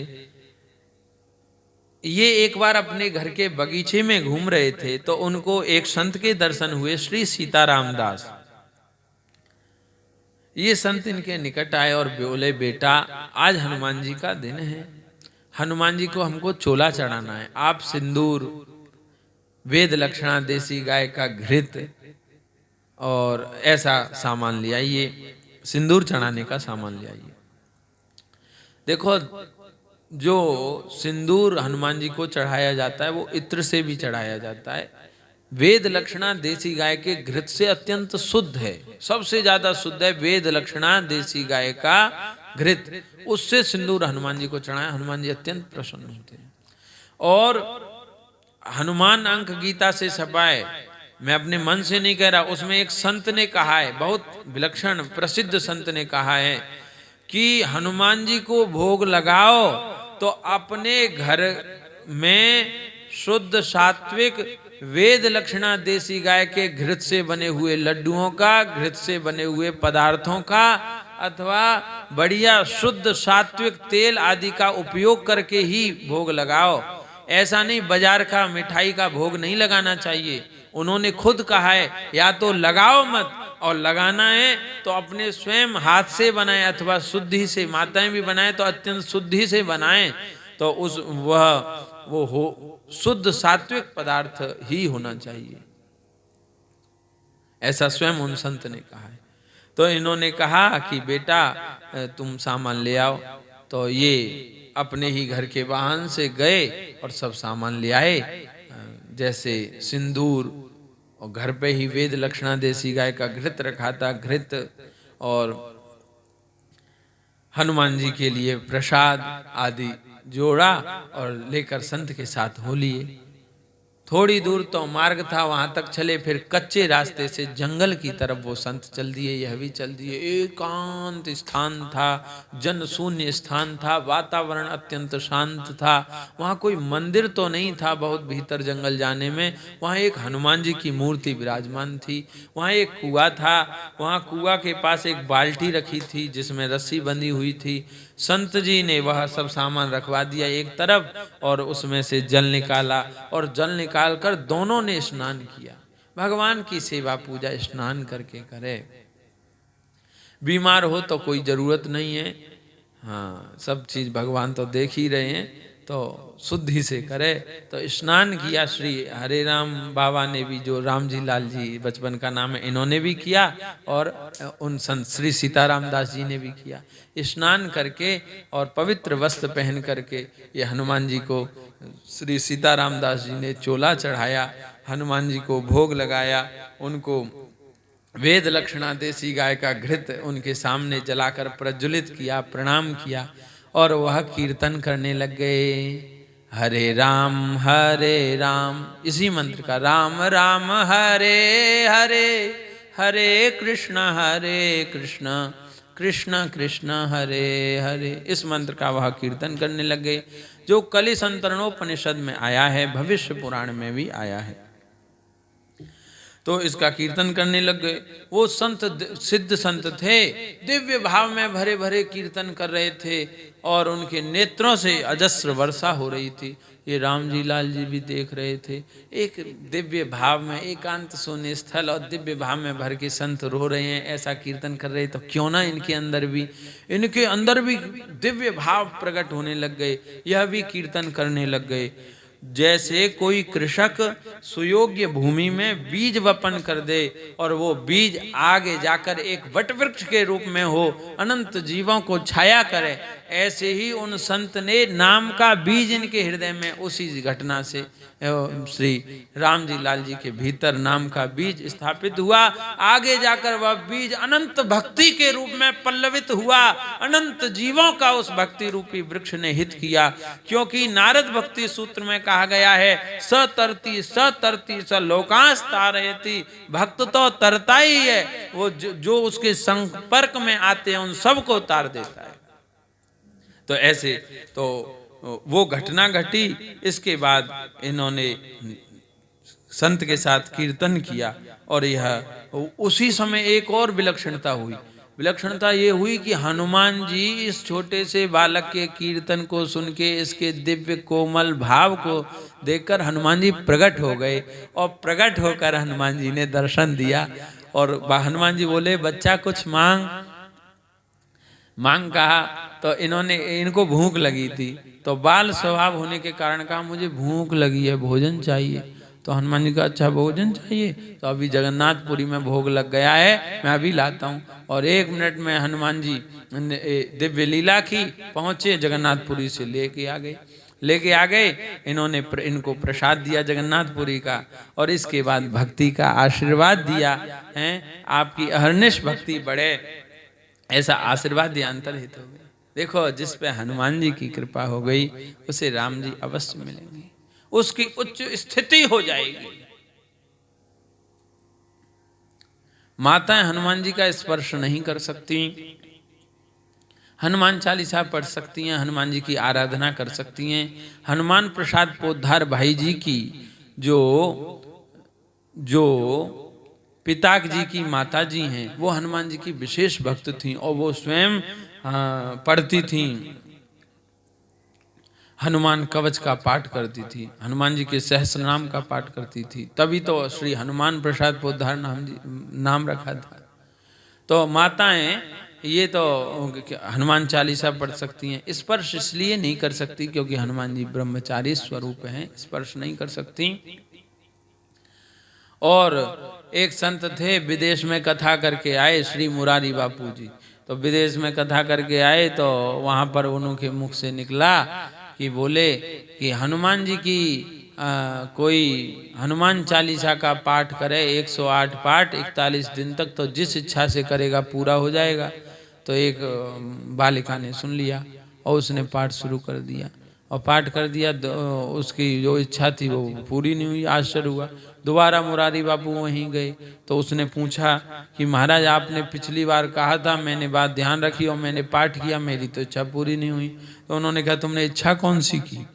ये एक बार अपने घर के बगीचे में घूम रहे थे तो उनको एक संत के दर्शन हुए, श्री सीताराम दास। ये संत इनके निकट आए और बोले, बेटा आज हनुमान जी का दिन है, हनुमान जी को हमको चोला चढ़ाना है, आप सिंदूर, वेद लक्षणा, देसी गाय का घृत और ऐसा सामान ले आइए, सिंदूर चढ़ाने का सामान ले आइए। देखो जो सिंदूर हनुमान जी को चढ़ाया जाता है वो इत्र से भी चढ़ाया जाता है, वेद लक्षणा देसी गाय के घृत से अत्यंत शुद्ध है, सबसे ज्यादा शुद्ध है वेद लक्षणा देसी गाय का घृत, उससे सिंदूर हनुमान जी को चढ़ाया, हनुमान जी अत्यंत प्रसन्न होते हैं। और हनुमान अंक गीता से छपाए, मैं अपने मन से नहीं कह रहा, उसमें एक संत ने कहा है, बहुत विलक्षण प्रसिद्ध संत ने कहा है कि हनुमान जी को भोग लगाओ तो अपने घर में शुद्ध सात्विक वेद लक्षणा देसी गाय के घृत से बने हुए लड्डुओं का, घृत से बने हुए पदार्थों का, अथवा बढ़िया शुद्ध सात्विक तेल आदि का उपयोग करके ही भोग लगाओ। ऐसा नहीं बाजार का मिठाई का भोग नहीं लगाना चाहिए। उन्होंने खुद कहा है या तो लगाओ मत, और लगाना है तो अपने स्वयं हाथ से बनाए अथवा शुद्धि से, माताएं भी बनाए तो अत्यंत शुद्धि से बनाएं, तो उस वो हो शुद्ध सात्विक पदार्थ ही होना चाहिए, ऐसा स्वयं उन संत ने कहा है। तो इन्होंने कहा कि बेटा तुम सामान ले आओ। तो ये अपने ही घर के वाहन से गए और सब सामान ले आए, जैसे सिंदूर, और घर पे ही वेद लक्षणा देसी गाय का घृत रखा था, घृत, और हनुमान जी के लिए प्रसाद आदि जोड़ा और लेकर संत के साथ हो लिए। थोड़ी दूर तो मार्ग था, वहां तक चले, फिर कच्चे रास्ते से जंगल की तरफ वो संत चल दिए, यह भी चल दिए। एकांत स्थान था, जन शून्य स्थान था, वातावरण अत्यंत शांत था, वहां कोई मंदिर तो नहीं था, बहुत भीतर जंगल जाने में। वहां एक हनुमान जी की मूर्ति विराजमान थी, वहां एक कुआं था, वहां कुआं के पास एक बाल्टी रखी थी जिसमें रस्सी बंधी हुई थी। संत जी ने वह सब सामान रखवा दिया एक तरफ और उसमें से जल निकाला, और जल निकालकर दोनों ने स्नान किया। भगवान की सेवा पूजा स्नान करके करे। बीमार हो तो कोई जरूरत नहीं है, हाँ सब चीज भगवान तो देख ही रहे हैं, तो शुद्धि से करे। तो स्नान किया श्री हरे राम बाबा ने भी, जो राम जी लाल जी बचपन का नाम है, इन्होंने भी किया, और उन संत श्री सीताराम दास जी ने भी किया। स्नान करके और पवित्र वस्त्र पहन करके ये हनुमान जी को श्री सीताराम दास जी ने चोला चढ़ाया, हनुमान जी को भोग लगाया, उनको वेद लक्षणा देसी गाय का घृत उनके सामने जलाकर प्रज्वलित किया, प्रणाम किया, और वह कीर्तन करने लग गए। हरे राम, इसी मंत्र का, राम राम हरे हरे, हरे कृष्ण कृष्ण कृष्ण हरे हरे, इस मंत्र का वह कीर्तन करने लग गए, जो कलि संतरणोपनिषद में आया है, भविष्य पुराण में भी आया है। तो इसका कीर्तन करने लग गए। वो संत सिद्ध संत थे, दिव्य भाव में भरे भरे कीर्तन कर रहे थे, और उनके नेत्रों से अजस्र वर्षा हो रही थी। ये राम जी लाल जी भी देख रहे थे। एक दिव्य भाव में, एकांत शून्य स्थल और दिव्य भाव में भर के संत रो रहे हैं, ऐसा कीर्तन कर रहे, तो क्यों ना इनके अंदर भी दिव्य भाव प्रकट होने लग गए। यह भी कीर्तन करने लग गए। जैसे कोई कृषक सुयोग्य भूमि में बीज वपन कर दे, और वो बीज आगे जाकर एक वट वृक्ष के रूप में हो, अनंत जीवों को छाया करे, ऐसे ही उन संत ने नाम का बीज इनके हृदय में, उसी घटना से श्री राम जी लाल जी के भीतर नाम का बीज स्थापित हुआ। आगे जाकर वह बीज अनंत भक्ति के रूप में पल्लवित हुआ, अनंत जीवों का उस भक्ति रूपी वृक्ष ने हित किया। क्योंकि नारद भक्ति सूत्र में कहा गया है, सतरती स लोकांश तारयति, भक्त तो तरता ही है, वो जो उसके संपर्क में आते हैं उन सबको तार देता है। तो ऐसे तो वो घटना घटी। इसके बाद इन्होंने संत के साथ कीर्तन किया, और यह उसी समय एक और विलक्षणता हुई। विलक्षणता ये हुई कि हनुमान जी इस छोटे से बालक के कीर्तन को सुन के, इसके दिव्य कोमल भाव को देखकर हनुमान जी प्रकट हो गए, और प्रकट होकर हनुमान जी ने दर्शन दिया। और हनुमान जी बोले, बच्चा कुछ मांग कहा। तो इनको भूख लगी थी, तो बाल स्वभाव होने के कारण कहा, मुझे भूख लगी है, भोजन चाहिए। तो हनुमान जी का, अच्छा भोजन चाहिए, तो अभी जगन्नाथपुरी में भोग लग गया है, मैं अभी लाता हूँ। और 1 मिनट में हनुमान जी दिव्य लीला की, पहुंचे जगन्नाथपुरी से लेके आ गए। इनको प्रसाद दिया जगन्नाथपुरी का, और इसके बाद भक्ति का आशीर्वाद दिया है, आपकी अहर्निश भक्ति बढ़े, ऐसा आशीर्वाद दिया, अंतर्हित हो गए। देखो, जिस पे हनुमान जी की कृपा हो गई, उसे राम जी अवश्य मिलेंगे, उसकी उच्च स्थिति हो जाएगी। माताएं हनुमान जी का स्पर्श नहीं कर सकती, हनुमान चालीसा पढ़ सकती हैं, हनुमान जी की आराधना कर सकती हैं। हनुमान प्रसाद पोद्दार भाई जी की जो पिता जी की माता जी हैं, वो हनुमान जी की विशेष भक्त थीं, और वो स्वयं पढ़ती थीं, हनुमान कवच का पाठ करती थी, हनुमान जी के सहस्रनाम का पाठ करती थी, तभी तो श्री हनुमान प्रसाद पोद्दार नाम रखा था। तो माताएं ये तो हनुमान चालीसा पढ़ सकती हैं। स्पर्श इसलिए नहीं कर सकती क्योंकि हनुमान जी ब्रह्मचारी स्वरूप हैं, स्पर्श नहीं कर सकती। और एक संत थे, विदेश में कथा करके आए, श्री मुरारी बापू जी। तो विदेश में कथा करके आए, तो वहाँ पर उनके मुख से निकला कि बोले कि हनुमान जी की कोई हनुमान चालीसा का पाठ करे, 108 पाठ 41 दिन तक, तो जिस इच्छा से करेगा पूरा हो जाएगा। तो एक बालिका ने सुन लिया और उसने पाठ शुरू कर दिया, और पाठ कर दिया, उसकी जो इच्छा थी वो पूरी नहीं हुई। आश्चर्य हुआ। दोबारा मुरारी बापू वहीं गए, तो उसने पूछा कि महाराज, आपने पिछली बार कहा था, मैंने बात ध्यान रखी और मैंने पाठ किया, मेरी तो इच्छा पूरी नहीं हुई। तो उन्होंने कहा, तुमने इच्छा कौन सी की?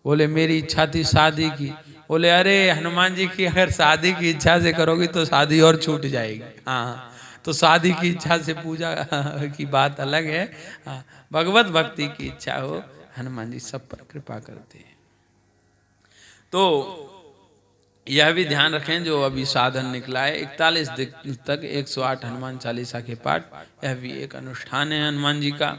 बोले, मेरी इच्छा थी शादी की। बोले, अरे हनुमान जी की अगर शादी की इच्छा से करोगी तो शादी और छूट जाएगी। हाँ, तो शादी की इच्छा से पूजा की बात अलग है। हाँ, भगवत भक्ति की इच्छा हो, हनुमान जी सब पर कृपा करते हैं। तो यह भी ध्यान रखें, जो अभी साधन निकला है 41 दिन तक 108 हनुमान चालीसा के पाठ, यह भी एक अनुष्ठान है हनुमान जी का।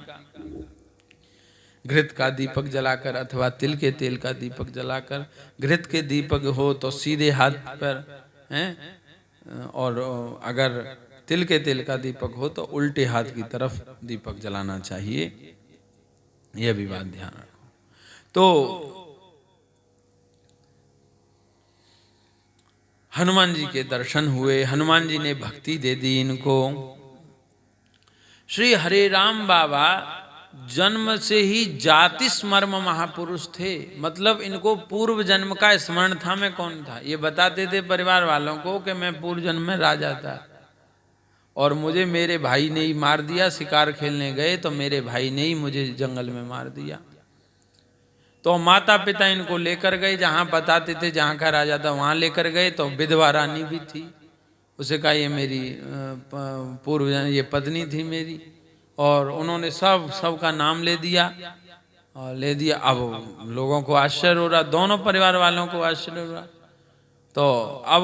घृत का दीपक जलाकर अथवा तिल के तेल का दीपक जलाकर, घृत के दीपक हो तो सीधे हाथ पर हैं, और अगर तिल के तेल का दीपक हो तो उल्टे हाथ की तरफ दीपक जलाना चाहिए। यह भी बात ध्यान रखो। तो हनुमान जी के दर्शन हुए, हनुमान जी ने भक्ति दे दी इनको। श्री हरे राम बाबा जन्म से ही जाति स्मर्म महापुरुष थे, मतलब इनको पूर्व जन्म का स्मरण था। मैं कौन था ये बताते थे परिवार वालों को कि मैं पूर्व जन्म में राजा था और मुझे मेरे भाई ने ही मार दिया। शिकार खेलने गए तो मेरे भाई ने ही मुझे जंगल में मार दिया। तो माता पिता इनको लेकर गए, जहाँ बताते थे जहाँ का राजा था वहाँ लेकर गए। तो विधवा रानी भी थी, उसे कहा ये मेरी पूर्व ये पत्नी थी मेरी, और उन्होंने सबका नाम ले दिया और ले दिया। अब लोगों को आश्चर्य हो रहा, दोनों परिवार वालों को आश्चर्य हो रहा। तो अब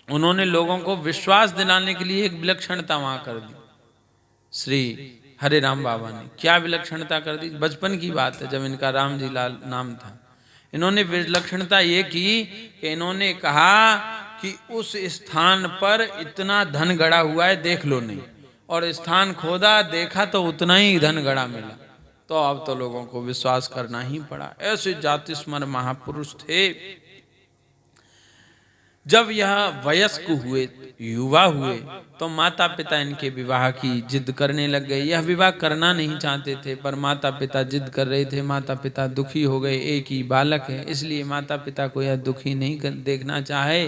उन्होंने लोगों को विश्वास दिलाने के लिए एक विलक्षणता वहां कर दी। श्री हरे राम बाबा ने क्या विलक्षणता कर दी? बचपन की बात है, जब इनका राम जी लाल नाम था। इन्होंने विलक्षणता ये की कि इन्होंने कहा कि उस स्थान पर इतना धन गड़ा हुआ है, देख लो नहीं। और स्थान खोदा, देखा तो उतना ही धन गड़ा मिला। तो अब तो लोगों को विश्वास करना ही पड़ा। ऐसे जातिस्मर महापुरुष थे। जब यह वयस्क हुए, युवा हुए, तो माता पिता इनके विवाह की जिद करने लग गए। यह विवाह करना नहीं चाहते थे, पर माता पिता जिद कर रहे थे। माता पिता दुखी हो गए, एक ही बालक है, इसलिए माता पिता को यह दुखी नहीं देखना चाहे।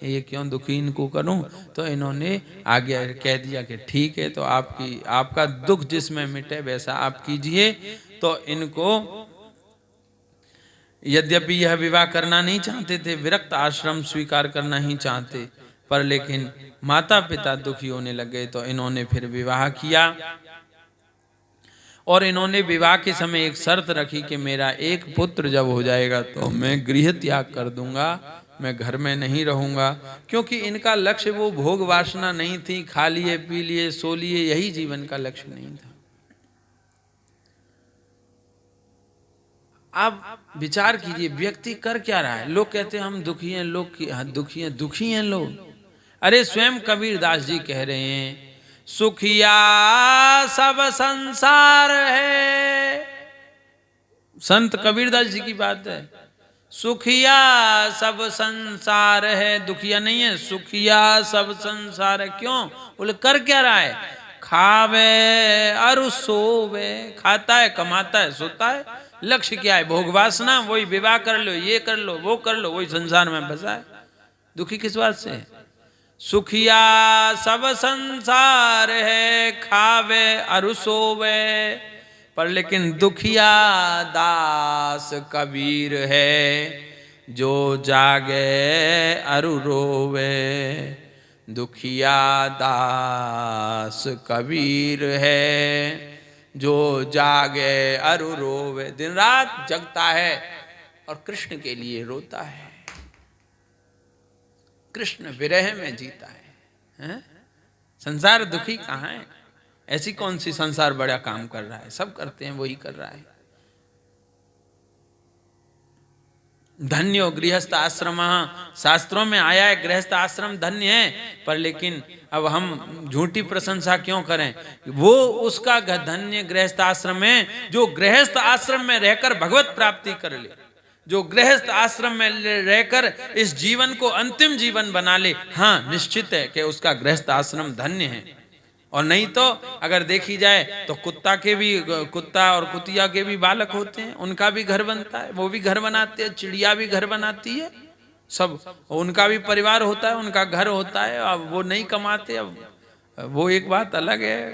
ये क्यों दुखी इनको करूं? तो इन्होंने आगे कह दिया कि ठीक है, तो आपका दुख जिसमें मिटे वैसा आप कीजिए। तो इनको यद्यपि यह विवाह करना नहीं चाहते थे, विरक्त आश्रम स्वीकार करना ही चाहते, पर लेकिन माता पिता दुखी होने लगे तो इन्होंने फिर विवाह किया। और इन्होंने विवाह के समय एक शर्त रखी कि मेरा एक पुत्र जब हो जाएगा तो मैं गृह त्याग कर दूंगा, मैं घर में नहीं रहूंगा। क्योंकि इनका लक्ष्य वो भोग वासना नहीं थी, खा लिए पी लिए सो लिए, यही जीवन का लक्ष्य नहीं था। आप विचार कीजिए, व्यक्ति कर क्या रहा है? लोग कहते हैं हम दुखी हैं, लोग दुखी हैं लोग। अरे स्वयं कबीरदास जी कह रहे हैं, सुखिया सब संसार है। संत कबीरदास जी की बात है। सुखिया सब संसार है, दुखिया नहीं है, सुखिया सब संसार है। क्यों? बोले कर क्या रहा है? खावे और सोवे, खाता है, कमाता है, सोता है। लक्ष्य क्या है? भोग वासना। वही विवाह कर लो, ये कर लो, वो कर लो, वही संसार में फंसा है। दुखी किस बात से? सुखिया सब संसार है, खावे और सोवे, पर लेकिन दुखिया दास कबीर है, जो जागे अरु रोवे। दुखिया दास कबीर है, जो जागे अरु रोवे। दिन रात जगता है और कृष्ण के लिए रोता है, कृष्ण विरह में जीता है? संसार दुखी कहाँ है? ऐसी कौन सी संसार बड़ा काम कर रहा है? सब करते हैं, वही कर रहा है। धन्यो गृहस्थ आश्रम, शास्त्रों में आया है गृहस्थ आश्रम धन्य है, पर लेकिन अब हम झूठी प्रशंसा क्यों करें? वो उसका धन्य गृहस्थ आश्रम है जो गृहस्थ आश्रम में रहकर भगवत प्राप्ति कर ले, जो गृहस्थ आश्रम में रहकर इस जीवन को अंतिम जीवन बना ले। हाँ, निश्चित है कि उसका गृहस्थ आश्रम धन्य है। और नहीं तो अगर देखी जाए तो कुत्ता और कुतिया के भी बालक होते हैं, उनका भी घर बनता है, वो भी घर बनाते हैं, चिड़िया भी घर बनाती है, सब उनका भी परिवार होता है, उनका घर होता है। अब वो नहीं कमाते, अब वो एक बात अलग है,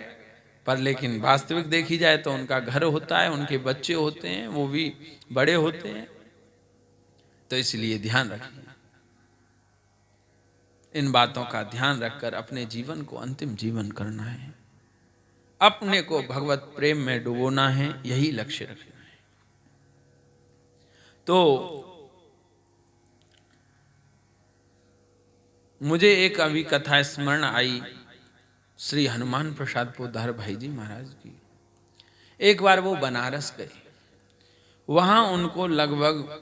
पर लेकिन वास्तविक देखी जाए तो उनका घर होता है, उनके बच्चे होते हैं, वो भी बड़े होते हैं। तो इसलिए ध्यान रखिए, इन बातों का ध्यान रखकर अपने जीवन को अंतिम जीवन करना है, अपने को भगवत प्रेम में डुबोना है, यही लक्ष्य रखना है। तो मुझे एक अभी कथा स्मरण आई, श्री हनुमान प्रसाद पोद्दार भाई जी महाराज की। एक बार वो बनारस गए, वहां उनको लगभग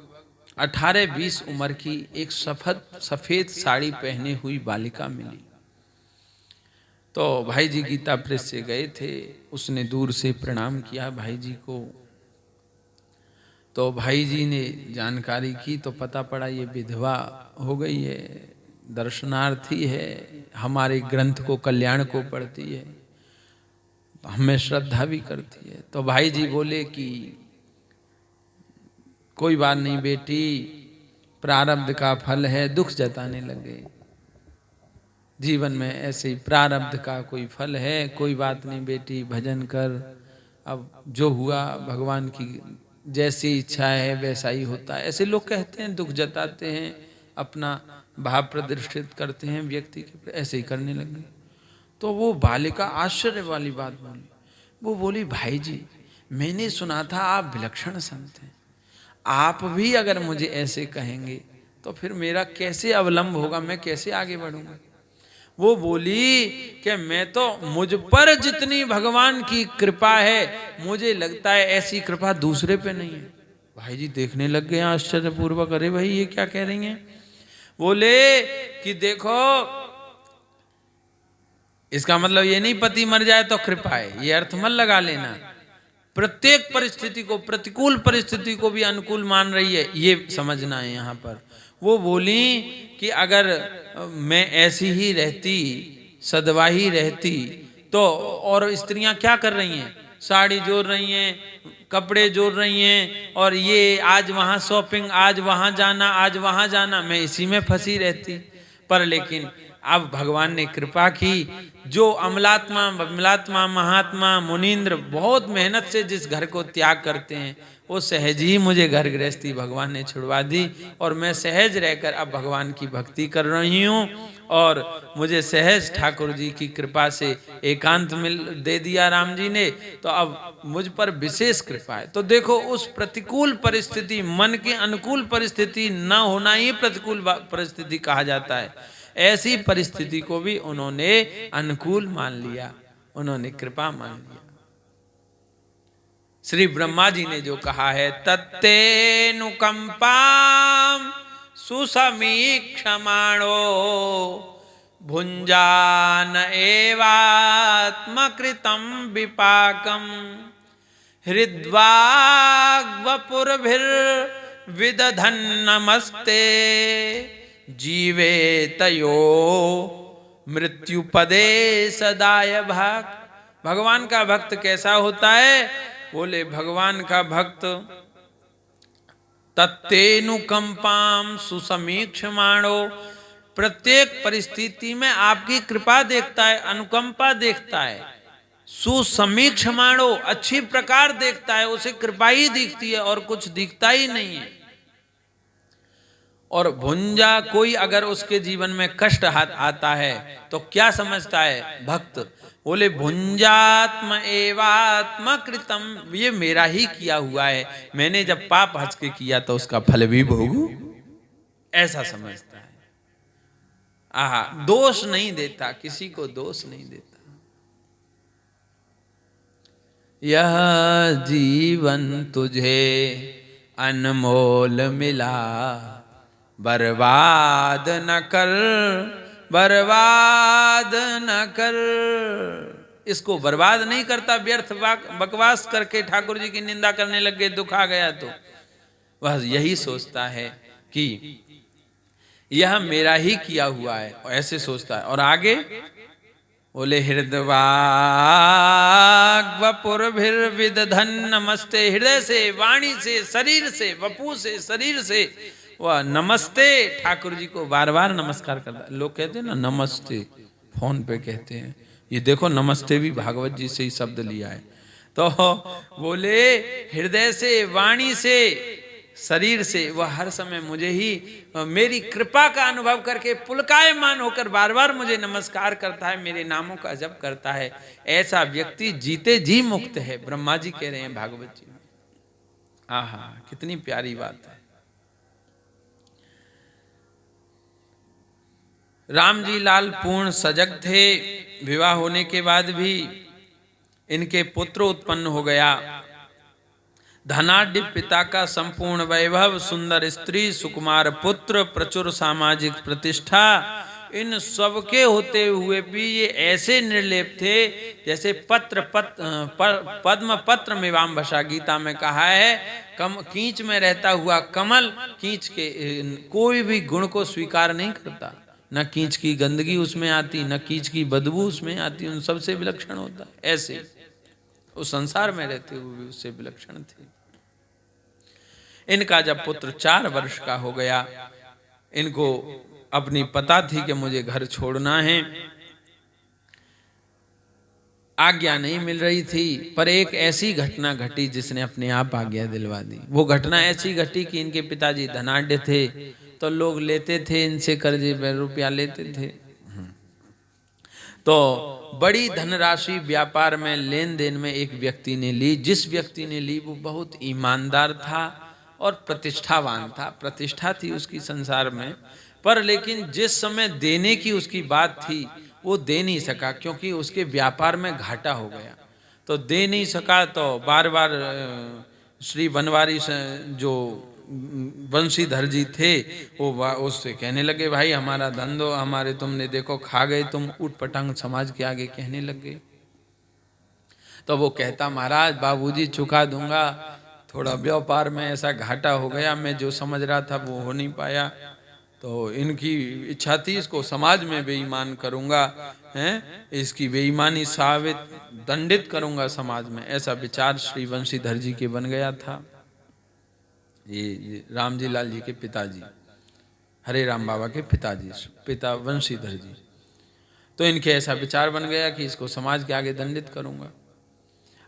18-20 उम्र की एक सफेद साड़ी पहने हुई बालिका मिली। तो भाई जी गीता प्रेस से गए थे, उसने दूर से प्रणाम किया भाई जी को। तो भाई जी ने जानकारी की तो पता पड़ा ये विधवा हो गई है, दर्शनार्थी है, हमारे ग्रंथ को कल्याण को पढ़ती है, हमें श्रद्धा भी करती है। तो भाई जी बोले कि कोई बात नहीं बेटी, प्रारब्ध का फल है, दुख जताने लगे। जीवन में ऐसे ही प्रारब्ध का कोई फल है, कोई बात नहीं बेटी, भजन कर, अब जो हुआ भगवान की जैसी इच्छा है वैसा ही होता है। ऐसे लोग कहते हैं, दुख जताते हैं, अपना भाव प्रदर्शित करते हैं व्यक्ति के, ऐसे ही करने लगे। तो वो बालिका आश्चर्य वाली बात बोली, वो बोली भाई जी मैंने सुना था आप विलक्षण संत हैं, आप भी अगर मुझे ऐसे कहेंगे तो फिर मेरा कैसे अवलंब होगा, मैं कैसे आगे बढ़ूंगा। वो बोली कि मैं तो, मुझ पर जितनी भगवान की कृपा है मुझे लगता है ऐसी कृपा दूसरे पे नहीं है। भाई जी देखने लग गए आश्चर्यपूर्वक, अरे भाई ये क्या कह रही हैं। बोले कि देखो इसका मतलब ये नहीं पति मर जाए तो कृपा है, ये अर्थ मत लगा लेना। प्रत्येक परिस्थिति को, प्रतिकूल परिस्थिति को भी अनुकूल मान रही है, ये समझना है यहाँ पर। वो बोली कि अगर मैं ऐसी ही रहती, सदवाही रहती तो, और स्त्रियां क्या कर रही हैं, साड़ी जोड़ रही हैं, कपड़े जोड़ रही हैं, और ये आज वहाँ शॉपिंग, आज वहाँ जाना, आज वहाँ जाना, मैं इसी में फंसी रहती। पर लेकिन अब भगवान ने कृपा की, जो अमलात्मा विमलात्मा महात्मा मुनीन्द्र बहुत मेहनत से जिस घर को त्याग करते हैं, वो सहज ही मुझे घर गृहस्थी भगवान ने छुड़वा दी, और मैं सहज रहकर अब भगवान की भक्ति कर रही हूँ, और मुझे सहज ठाकुर जी की कृपा से एकांत मिल दे दिया राम जी ने, तो अब मुझ पर विशेष कृपा है। तो देखो उस प्रतिकूल परिस्थिति, मन के अनुकूल परिस्थिति न होना ही प्रतिकूल परिस्थिति कहा जाता है, ऐसी परिस्थिति को भी उन्होंने अनुकूल मान लिया, उन्होंने कृपा मान लिया। श्री ब्रह्मा जी ने जो कहा है, तत्तेनुकंपाम सुसमीक्षमाणो भुंजान एवात्मकृतं विपाकम हृद्वाग्वपुरभिर्विदधन् नमस्ते जीवेतयो मृत्युपदे सदाय भाग। भगवान का भक्त कैसा होता है, बोले भगवान का भक्त तत्तेनुकंपाम सुसमीक्षमाणो, प्रत्येक परिस्थिति में आपकी कृपा देखता है, अनुकंपा देखता है। सुसमीक्षमाणो, अच्छी प्रकार देखता है, उसे कृपा ही दिखती है और कुछ दिखता ही नहीं है। और भुंजा, कोई अगर उसके जीवन में कष्ट आता है तो क्या समझता है भक्त, बोले भुंजात्म एवात्म कृतम, ये मेरा ही किया हुआ है, मैंने जब पाप हंस के किया तो उसका फल भी भोगू, ऐसा समझता है। आहा, दोष नहीं देता, किसी को दोष नहीं देता। यह जीवन तुझे अनमोल मिला, बर्बाद न कर, बर्बाद न कर। इसको बर्बाद नहीं करता, व्यर्थ बकवास करके ठाकुर जी की निंदा करने लग गए, दुख आ गया तो वह यही सोचता है कि यह मेरा ही किया हुआ है, ऐसे सोचता है। और आगे बोले हृदवाग्वपुरभिर्विदधन् नमस्ते, हृदय से, वाणी से, शरीर से, वपु से, शरीर से वह नमस्ते ठाकुर जी को बार बार नमस्कार करता है। लोग कहते हैं ना नमस्ते, फोन पे कहते हैं, ये देखो नमस्ते भी भागवत जी से ही शब्द लिया है। तो बोले हृदय से, वाणी से, शरीर से वह हर समय मुझे ही, मेरी कृपा का अनुभव करके पुलकायमान होकर बार बार मुझे नमस्कार करता है, मेरे नामों का जप करता है। ऐसा व्यक्ति जीते जी मुक्त है, ब्रह्मा जी कह रहे हैं भागवत जी में। आहा, कितनी प्यारी बात है। राम जी लाल पूर्ण सजग थे, विवाह होने के बाद भी इनके पुत्र उत्पन्न हो गया। धनाढ्य पिता का संपूर्ण वैभव, सुंदर स्त्री, सुकुमार पुत्र, प्रचुर सामाजिक प्रतिष्ठा, इन सबके होते हुए भी ये ऐसे निर्लेप थे जैसे पद्म पत्र मीमांसा, गीता में कहा है, कींच में रहता हुआ कमल कींच के कोई भी गुण को स्वीकार नहीं करता, न कींच की गंदगी उसमें आती, न कींच की बदबू उसमें आती, उन सबसे विलक्षण होता। ऐसे उस संसार में रहते हुए भी उससे विलक्षण थे। इनका जब पुत्र 4 वर्ष का हो गया, इनको अपनी पता थी कि मुझे घर छोड़ना है, आज्ञा नहीं मिल रही थी, पर एक ऐसी घटना घटी जिसने अपने आप आज्ञा दिलवा दी। वो घटना ऐसी घटी कि इनके पिताजी धनाढ्य थे, तो लोग लेते थे इनसे कर्जे में रुपया लेते थे, तो बड़ी धनराशि व्यापार में लेन देन में एक व्यक्ति ने ली। जिस व्यक्ति ने ली वो बहुत ईमानदार था और प्रतिष्ठावान था, प्रतिष्ठा थी उसकी संसार में, पर लेकिन जिस समय देने की उसकी बात थी वो दे नहीं सका, क्योंकि उसके व्यापार में घाटा हो गया, तो दे नहीं सका। तो बार बार श्री बनवारी जो वंशीधर जी थे वो उससे कहने लगे, भाई हमारा धन दो, हमारे तुमने देखो खा गए, तुम उठ पटांग समाज के आगे कहने लग गए। तो वो कहता, महाराज बाबूजी चुका दूंगा, थोड़ा व्यापार में ऐसा घाटा हो गया, मैं जो समझ रहा था वो हो नहीं पाया, तो इनकी इच्छा थी इसको समाज में बेईमान करूंगा, हैं, इसकी बेईमानी साबित दंडित करूंगा समाज में, ऐसा विचार श्री वंशीधर जी के बन गया था। ये रामजी लाल जी के पिताजी, हरे राम बाबा के पिताजी, पिता वंशीधर जी, तो इनके ऐसा विचार बन गया कि इसको समाज के आगे दंडित करूंगा।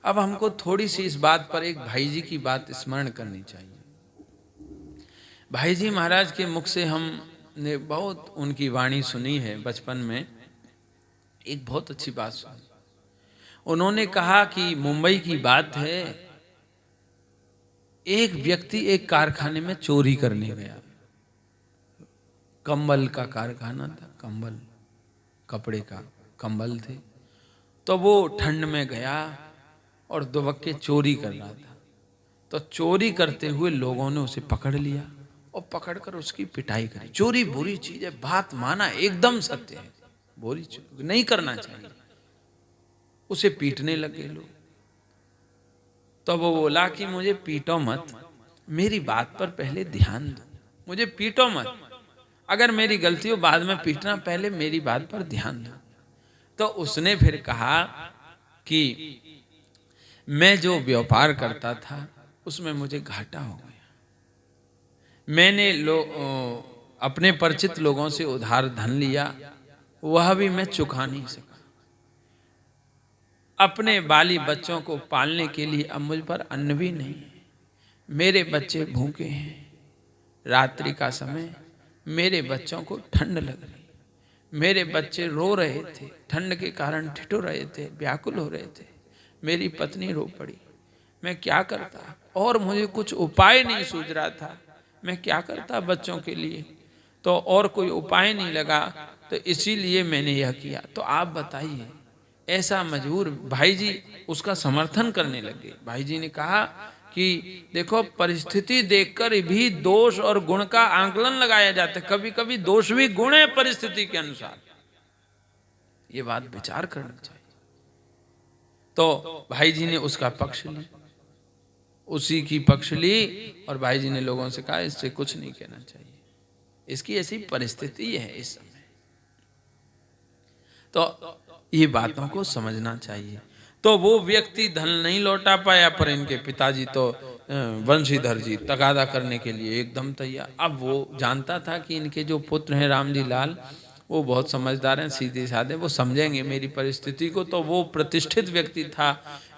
अब हमको थोड़ी सी इस बात पर एक भाई जी की बात स्मरण करनी चाहिए। भाई जी महाराज के मुख से हमने बहुत उनकी वाणी सुनी है बचपन में। एक बहुत अच्छी बात सुनी, उन्होंने कहा कि मुंबई की बात है, एक व्यक्ति एक कारखाने में चोरी करने गया, कंबल का कारखाना था, कंबल, कपड़े का कंबल थे, तो वो ठंड में गया और दुबक्के चोरी कर रहा था। तो चोरी करते हुए लोगों ने उसे पकड़ लिया और पकड़कर उसकी पिटाई करी। चोरी बुरी चीज है, बात माना, एकदम सत्य है, बुरी चीज नहीं करना चाहिए। उसे पीटने लगे लोग, तो वो बोला कि मुझे पीटो मत, मेरी बात पर पहले ध्यान दो, मुझे पीटो मत, अगर मेरी गलती हो बाद में पीटना, पहले मेरी बात पर ध्यान दो। तो उसने फिर कहा कि मैं जो व्यापार करता था उसमें मुझे घाटा हो गया, मैंने अपने परिचित लोगों से उधार धन लिया, वह भी मैं चुका नहीं सका, अपने बाली बच्चों को पालने के लिए अब मुझ पर अन्न भी नहीं है, मेरे बच्चे भूखे हैं, रात्रि का समय, मेरे बच्चों को ठंड लग रही, मेरे बच्चे रो रहे थे, ठंड के कारण ठिठुर रहे थे, व्याकुल हो रहे थे, मेरी पत्नी रो पड़ी, मैं क्या करता, और मुझे कुछ उपाय नहीं सूझ रहा था, मैं क्या करता बच्चों के लिए, तो और कोई उपाय नहीं लगा, तो इसीलिए मैंने यह किया। तो आप बताइए, ऐसा मजबूर भाई जी उसका समर्थन करने लगे। भाई जी ने कहा कि देखो, परिस्थिति देखकर भी दोष और गुण का आंकलन लगाया जाता है, कभी कभी दोष भी गुण है परिस्थिति के अनुसार, ये बात विचार करनी चाहिए। तो भाई जी ने उसका पक्ष लिया, उसी की पक्ष ली, और भाई जी ने लोगों से कहा इससे कुछ नहीं कहना चाहिए, इसकी ऐसी परिस्थिति है इस समय। तो ये बातों को समझना चाहिए। तो वो व्यक्ति धन नहीं लौटा पाया, पर इनके पिताजी तो वंशीधर जी तगादा करने के लिए एकदम तैयार। अब वो जानता था कि इनके जो पुत्र हैं रामजी लाल, वो बहुत समझदार हैं, सीधे साधे, वो समझेंगे मेरी परिस्थिति को। तो वो प्रतिष्ठित व्यक्ति था,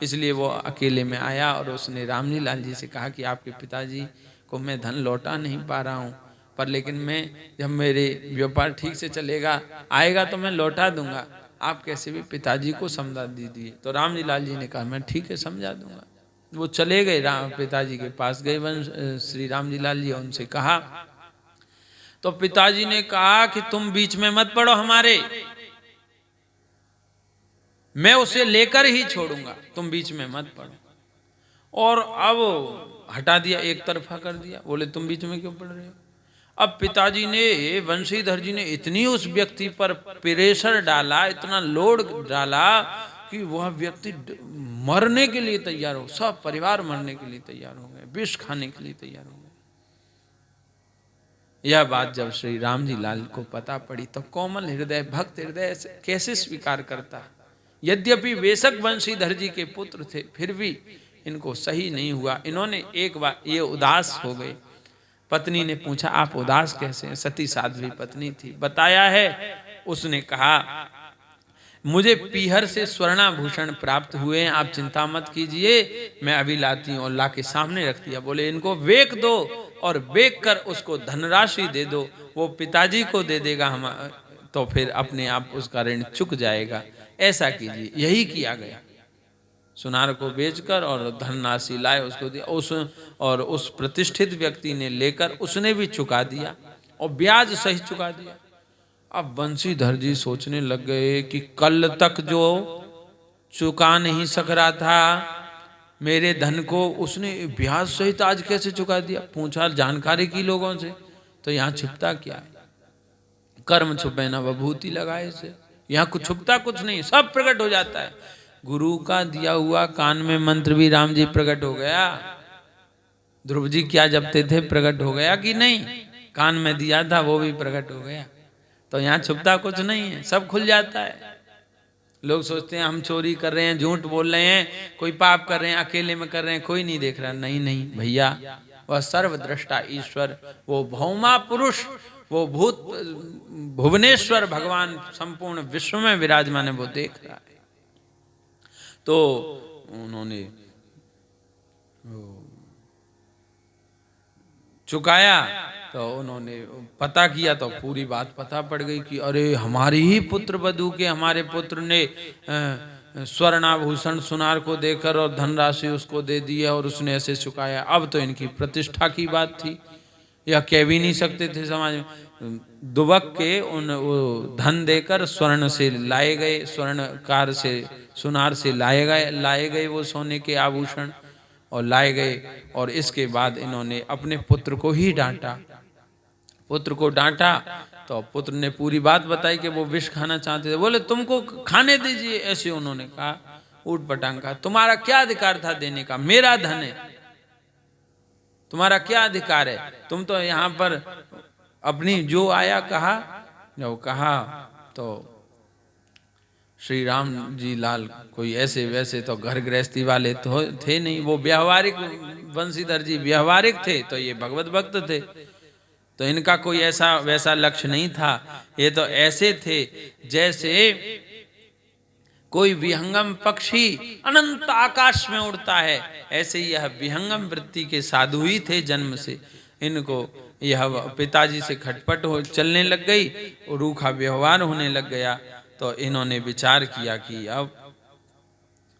इसलिए वो अकेले में आया और उसने रामजी लाल जी से कहा कि आपके पिताजी को मैं धन लौटा नहीं पा रहा हूँ, पर लेकिन मैं जब मेरे व्यापार ठीक से चलेगा आएगा तो मैं लौटा दूंगा, आप कैसे भी पिताजी को समझा दीजिए। तो रामजी लाल जी ने कहा मैं ठीक है समझा दूंगा। वो चले गए, पिताजी के पास गए श्री रामजी लाल जी, उनसे कहा, तो पिताजी ने कहा कि तुम बीच में मत पड़ो हमारे, मैं उसे लेकर ही छोड़ूंगा, तुम बीच में मत पड़ो। और अब हटा दिया, एक तरफा कर दिया, बोले तुम बीच में क्यों पड़ रहे हो। अब पिताजी ने, बंशीधर जी ने इतनी उस व्यक्ति पर प्रेशर डाला, इतना लोड डाला कि वह व्यक्ति मरने के लिए तैयार हो, सब परिवार मरने के लिए तैयार हो गए, विष खाने के लिए तैयार हो गए। यह बात जब श्री राम जी लाल को पता पड़ी तो कोमल हृदय, भक्त हृदय कैसे स्वीकार करता। यद्यपि बेशक बंशीधर जी के पुत्र थे, फिर भी इनको सही नहीं हुआ। इन्होंने एक बार ये उदास हो गए। पत्नी ने पूछा आप उदास कैसे हैं? सती साध्वी पत्नी थी, बताया है। उसने कहा मुझे पीहर से स्वर्णाभूषण प्राप्त हुए हैं, आप चिंता मत कीजिए, मैं अभी लाती हूँ। और ला के सामने रख दिया। बोले इनको बेच दो और बेच कर उसको धनराशि दे दो, वो पिताजी को दे देगा, हम तो फिर अपने आप उसका ऋण चुक जाएगा। ऐसा कीजिए। यही किया गया। सुनार को बेचकर और धनराशि लाए, उसको दिया। उस प्रतिष्ठित व्यक्ति ने लेकर उसने भी चुका दिया और ब्याज सहित चुका दिया। अब बंशीधर जी सोचने लग गए कि कल तक जो चुका नहीं सक रहा था मेरे धन को, उसने ब्याज सहित आज कैसे चुका दिया। पूछा जानकारी की लोगों से, तो यहाँ छिपता क्या है। कर्म छुपे न विभूति लगाए से, यहाँ कुछ छुपता कुछ नहीं, सब प्रकट हो जाता है। गुरु का दिया हुआ कान में मंत्र भी राम जी प्रकट हो गया। ध्रुव जी क्या जपते थे, प्रकट हो गया कि नहीं। कान में दिया था वो भी प्रकट हो गया। तो यहाँ छुपता कुछ नहीं है, सब खुल जाता है। लोग सोचते हैं हम चोरी कर रहे हैं, झूठ बोल रहे हैं, कोई पाप कर रहे हैं, अकेले में कर रहे हैं, कोई नहीं देख रहा। नहीं नहीं भैया, वह सर्वद्रष्टा ईश्वर, वो भौमा पुरुष, वो भूत भुवनेश्वर भगवान संपूर्ण विश्व में विराजमान है, वो देख रहा है। तो उन्होंने चुकाया, तो उन्होंने पता किया तो पूरी बात पता पड़ गई कि अरे हमारी ही पुत्र वधू के, हमारे पुत्र ने स्वर्णाभूषण सुनार को देकर और धनराशि उसको दे दी है और उसने ऐसे चुकाया। अब तो इनकी प्रतिष्ठा की बात थी, यह कह भी नहीं सकते थे समाज में। दुबक के वो धन देकर स्वर्ण से लाए गए, स्वर्णकार से, सुनार से लाए गए वो सोने के आभूषण और लाए गए। और इसके बाद इन्होंने अपने पुत्र को ही डांटा। पुत्र को डांटा तो पुत्र ने पूरी बात बताई कि वो विष खाना चाहते थे। बोले तुमको खाने दीजिए, ऐसे उन्होंने कहा। ऊट पटांग का, तुम्हारा क्या अधिकार था देने का, मेरा धन है, तुम्हारा क्या अधिकार है। तुम तो यहाँ पर अपनी जो आया कहा, जो कहा। तो श्री राम जी लाल कोई ऐसे वैसे तो घर गृहस्थी वाले तो थे नहीं, वो व्यावहारिक, बंशीधर जी व्यावहारिक थे, तो ये भगवत भक्त थे। तो इनका कोई ऐसा वैसा लक्ष्य नहीं था। ये तो ऐसे थे जैसे कोई विहंगम पक्षी अनंत आकाश में उड़ता है, ऐसे ही यह विहंगम वृत्ति के साधु ही थे जन्म से। इनको यह पिताजी से खटपट हो चलने लग गई और रूखा व्यवहार होने लग गया। तो इन्होंने विचार किया कि अब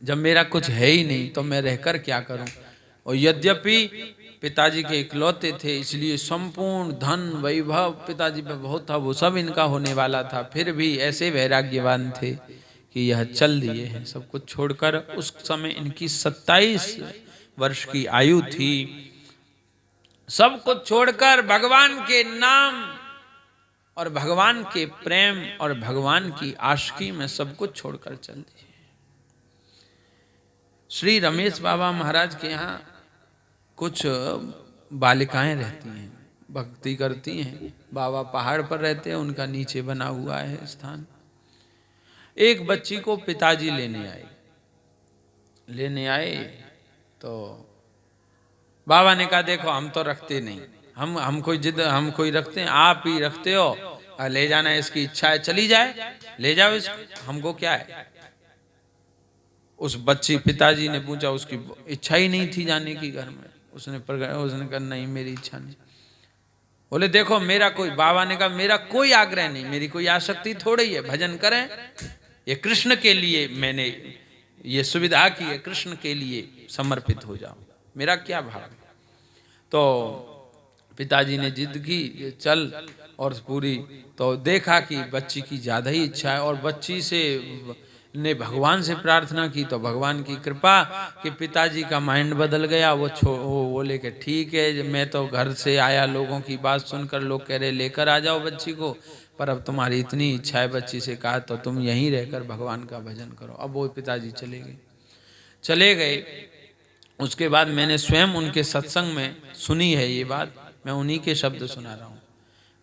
जब मेरा कुछ है ही नहीं तो मैं रहकर क्या करूं। और यद्यपि पिताजी के इकलौते थे, इसलिए संपूर्ण धन वैभव पिताजी पे बहुत था, वो सब इनका होने वाला था, फिर भी ऐसे वैराग्यवान थे कि यह चल दिए हैं सब कुछ छोड़कर। उस समय इनकी 27 वर्ष की आयु थी। सब कुछ छोड़कर भगवान के नाम और भगवान के प्रेम और भगवान की आशिकी में सब कुछ छोड़कर चल दिए। श्री रमेश बाबा महाराज के यहाँ कुछ बालिकाएं रहती हैं, भक्ति करती हैं। बाबा पहाड़ पर रहते हैं, उनका नीचे बना हुआ है स्थान। एक बच्ची को पिताजी लेने आए तो बाबा ने कहा देखो हम तो रखते नहीं, हम कोई जिद, हम कोई रखते हैं, आप ही रखते हो, ले जाना, इसकी इच्छा है चली जाए, ले जाओ इसको, हमको क्या है। उस बच्ची, पिताजी ने पूछा, उसकी इच्छा ही नहीं थी जाने की घर में। उसने कहा नहीं मेरी इच्छा नहीं। बोले देखो मेरा कोई, बाबा ने कहा मेरा कोई आग्रह नहीं, मेरी कोई आसक्ति थोड़ी है, भजन करें, ये कृष्ण के लिए मैंने ये सुविधा की है, कृष्ण के लिए समर्पित हो जाओ, मेरा क्या भाव। तो पिताजी ने जिद की चल, और पूरी, तो देखा कि बच्ची की ज्यादा ही इच्छा है और बच्ची से ने भगवान से प्रार्थना की तो भगवान की कृपा कि पिताजी का माइंड बदल गया। वो बोले कि ठीक है, मैं तो घर से आया, लोगों की बात सुनकर लोग कह रहे लेकर आ जाओ बच्ची को, पर अब तुम्हारी इतनी इच्छा है बच्ची से, कहा तो तुम यहीं रहकर भगवान का भजन करो। अब वो पिताजी चले गए। उसके बाद मैंने स्वयं उनके सत्संग में सुनी है ये बात, मैं उन्हीं के शब्द सुना रहा हूँ।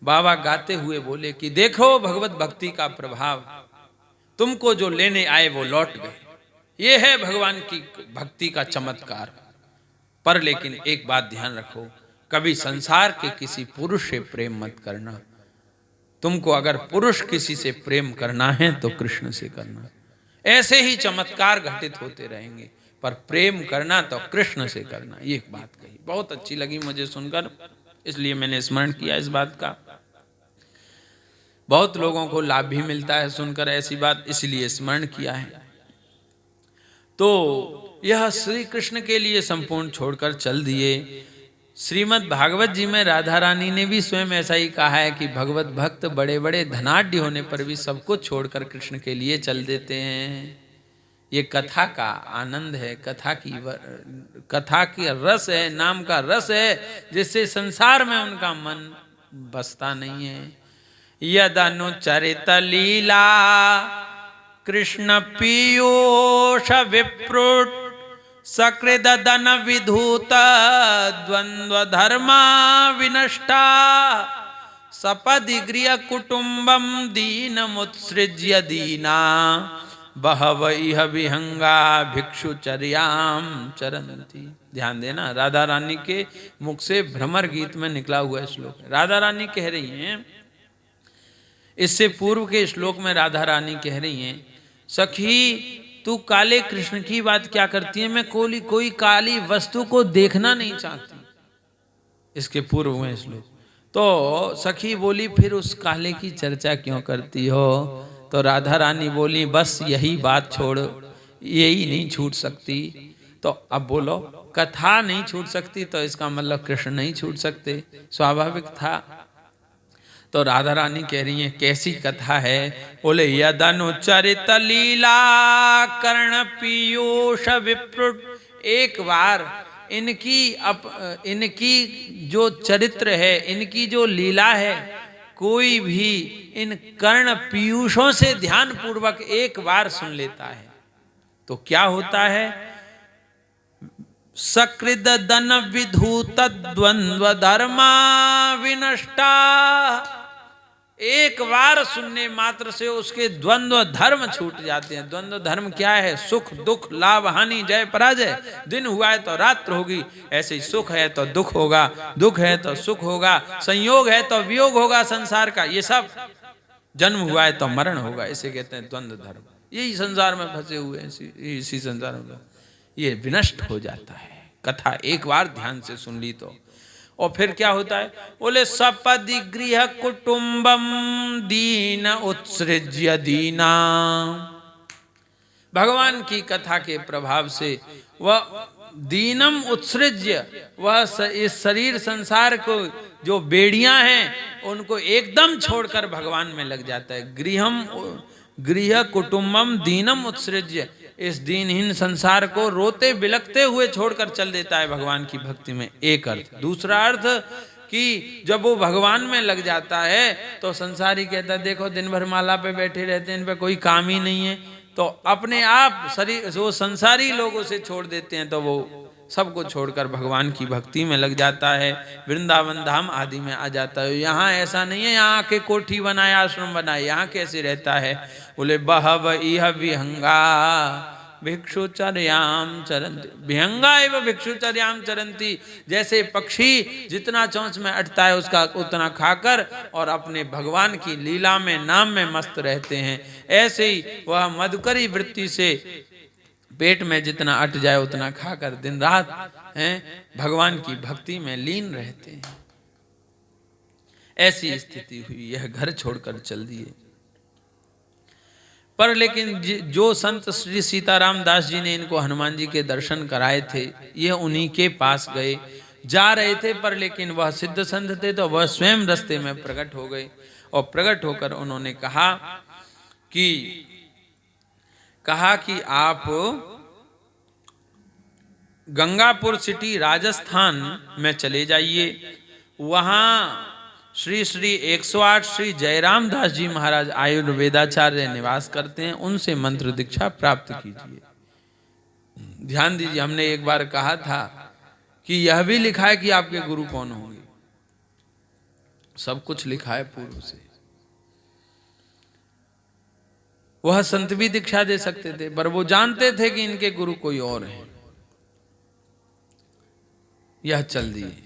बाबा गाते हुए बोले कि देखो भगवत भक्ति का प्रभाव, तुमको जो लेने आए वो लौट गए। ये है भगवान की भक्ति का चमत्कार। पर लेकिन एक बात ध्यान रखो, कभी संसार के किसी पुरुष से प्रेम मत करना। तुमको अगर पुरुष किसी से प्रेम करना है तो कृष्ण से करना। ऐसे ही चमत्कार घटित होते रहेंगे, पर प्रेम करना तो कृष्ण से करना। ये एक बात कही, बहुत अच्छी लगी मुझे सुनकर, इसलिए मैंने स्मरण किया इस बात का। बहुत लोगों को लाभ भी मिलता है सुनकर ऐसी बात, इसलिए स्मरण किया है। तो यह श्री कृष्ण के लिए संपूर्ण छोड़कर चल दिए। श्रीमद् भागवत जी में राधा रानी ने भी स्वयं ऐसा ही कहा है कि भगवत भक्त बड़े बड़े धनाढ्य होने पर भी सब कुछ छोड़कर कृष्ण के लिए चल देते हैं। ये कथा का आनंद है, कथा की रस है, नाम का रस है, जिससे संसार में उनका मन बसता नहीं है। यदनुचरित लीला कृष्ण पीयूष विप्रुट सकृद धन विधूत द्वंद्व धर्मा विनष्टा सपदि गृह कुटुंबम दीनमुत्सृज्य दीना बहवैह विहंगा भिक्षुचर्याम चरन्ति। ध्यान देना, राधा रानी के मुख से भ्रमर गीत में निकला हुआ श्लोक। राधा रानी कह रही हैं, इससे पूर्व के श्लोक में राधा रानी कह रही हैं, सखी तू काले कृष्ण की बात क्या करती है, मैं कोई काली वस्तु को देखना नहीं चाहती। इसके पूर्व में श्लोक। तो सखी बोली फिर उस काले की चर्चा क्यों करती हो? तो राधा रानी बोली बस यही बात छोड़, यही नहीं छूट सकती। तो अब बोलो, कथा नहीं छूट सकती तो इसका मतलब कृष्ण नहीं छूट सकते, स्वाभाविक था। तो राधा रानी कह रही है कैसी कथा है? बोले यदनुचरित लीला कर्ण पीयूष विप्रुट। एक बार इनकी जो चरित्र है, इनकी जो लीला है, कोई भी इन कर्ण पीयूषों से ध्यान पूर्वक एक बार सुन लेता है तो क्या होता है? सकृद धन विधूत द्वंद्व धर्मा विनष्टा। एक बार सुनने मात्र से उसके द्वंद्व धर्म छूट जाते हैं। द्वंद्व धर्म क्या है? सुख दुख, लाभ हानि, जय पराजय। दिन हुआ है तो रात्र होगी, ऐसे ही सुख है तो दुख होगा, दुख है तो सुख होगा, संयोग है तो वियोग होगा संसार का। ये सब जन्म हुआ है तो मरण होगा, इसे कहते हैं द्वंद्व धर्म। यही संसार में फंसे हुए हैं, इसी संसार में ये विनष्ट हो जाता है। कथा एक बार ध्यान से सुन ली तो। और फिर क्या होता है? बोले सपदि गृह कुटुंबम दीन उत्सृज्य दीना। भगवान की कथा के प्रभाव से वह दीनम उत्सृज्य, वह इस शरीर संसार को जो बेड़ियां हैं उनको एकदम छोड़कर भगवान में लग जाता है। गृह कुटुंबम दीनम उत्सृज्य, इस दीनहीन संसार को रोते बिलखते हुए छोड़कर चल देता है भगवान की भक्ति में। एक अर्थ। दूसरा अर्थ कि जब वो भगवान में लग जाता है तो संसारी कहता है देखो दिन भर माला पे बैठे रहते हैं, इन पे कोई काम ही नहीं है, तो अपने आप शरीर वो संसारी लोगों से छोड़ देते हैं, तो वो सबको छोड़कर भगवान की भक्ति में लग जाता है, वृंदावन धाम आदि में आ जाता है। यहाँ ऐसा नहीं है यहाँ के कोठी बनाए, आश्रम बनाए, यहाँ कैसे रहता है? बोले बहव इह विहंगा भिक्षुचर्याम चरंती। विहंगा एवं भिक्षुचर्याम चरंती, जैसे पक्षी जितना चोंच में अटता है उसका उतना खाकर और अपने भगवान की लीला में नाम में मस्त रहते हैं, ऐसे ही वह मधुकरी वृत्ति से पेट में जितना अट जाए उतना खाकर दिन रात हैं भगवान की भक्ति में लीन रहते हैं। ऐसी स्थिति हुई, यह घर छोड़कर चल दिए। पर लेकिन जो संत श्री सीताराम दास जी ने इनको हनुमान जी के दर्शन कराए थे, ये उन्हीं के पास गए, जा रहे थे, पर लेकिन वह सिद्ध संत थे तो वह स्वयं रास्ते में प्रकट हो गए। और प्रकट होकर उन्होंने कहा कि कहा कि आप गंगापुर सिटी राजस्थान में चले जाइए, वहाँ श्री श्री 108 श्री जयराम दास जी महाराज आयुर्वेदाचार्य निवास करते हैं, उनसे मंत्र दीक्षा प्राप्त कीजिए। ध्यान दीजिए, हमने एक बार कहा था कि यह भी लिखा है कि आपके गुरु कौन होंगे, सब कुछ लिखा है पूर्व से। वह संत भी दीक्षा दे सकते थे, पर वो जानते थे कि इनके गुरु कोई और हैं। यह चल दिए,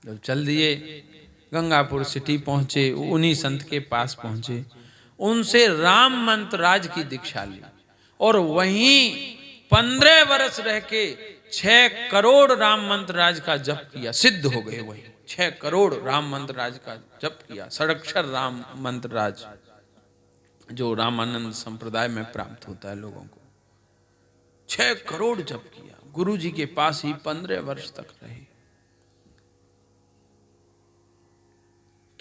जब चल दिए गंगापुर सिटी पहुंचे, उन्हीं संत के पास पहुंचे, उनसे राम मंत्र राज की दीक्षा ली और वहीं 15 वर्ष रह के 6 करोड़ राम मंत्र राज का जप किया, सिद्ध हो गए। वही 6 करोड़ राम मंत्र राज का जप किया, षडक्षर राम मंत्र राज जो रामानंद संप्रदाय में प्राप्त होता है लोगों को। 6 करोड़ जप किया, गुरु जी के पास ही 15 वर्ष तक रहे।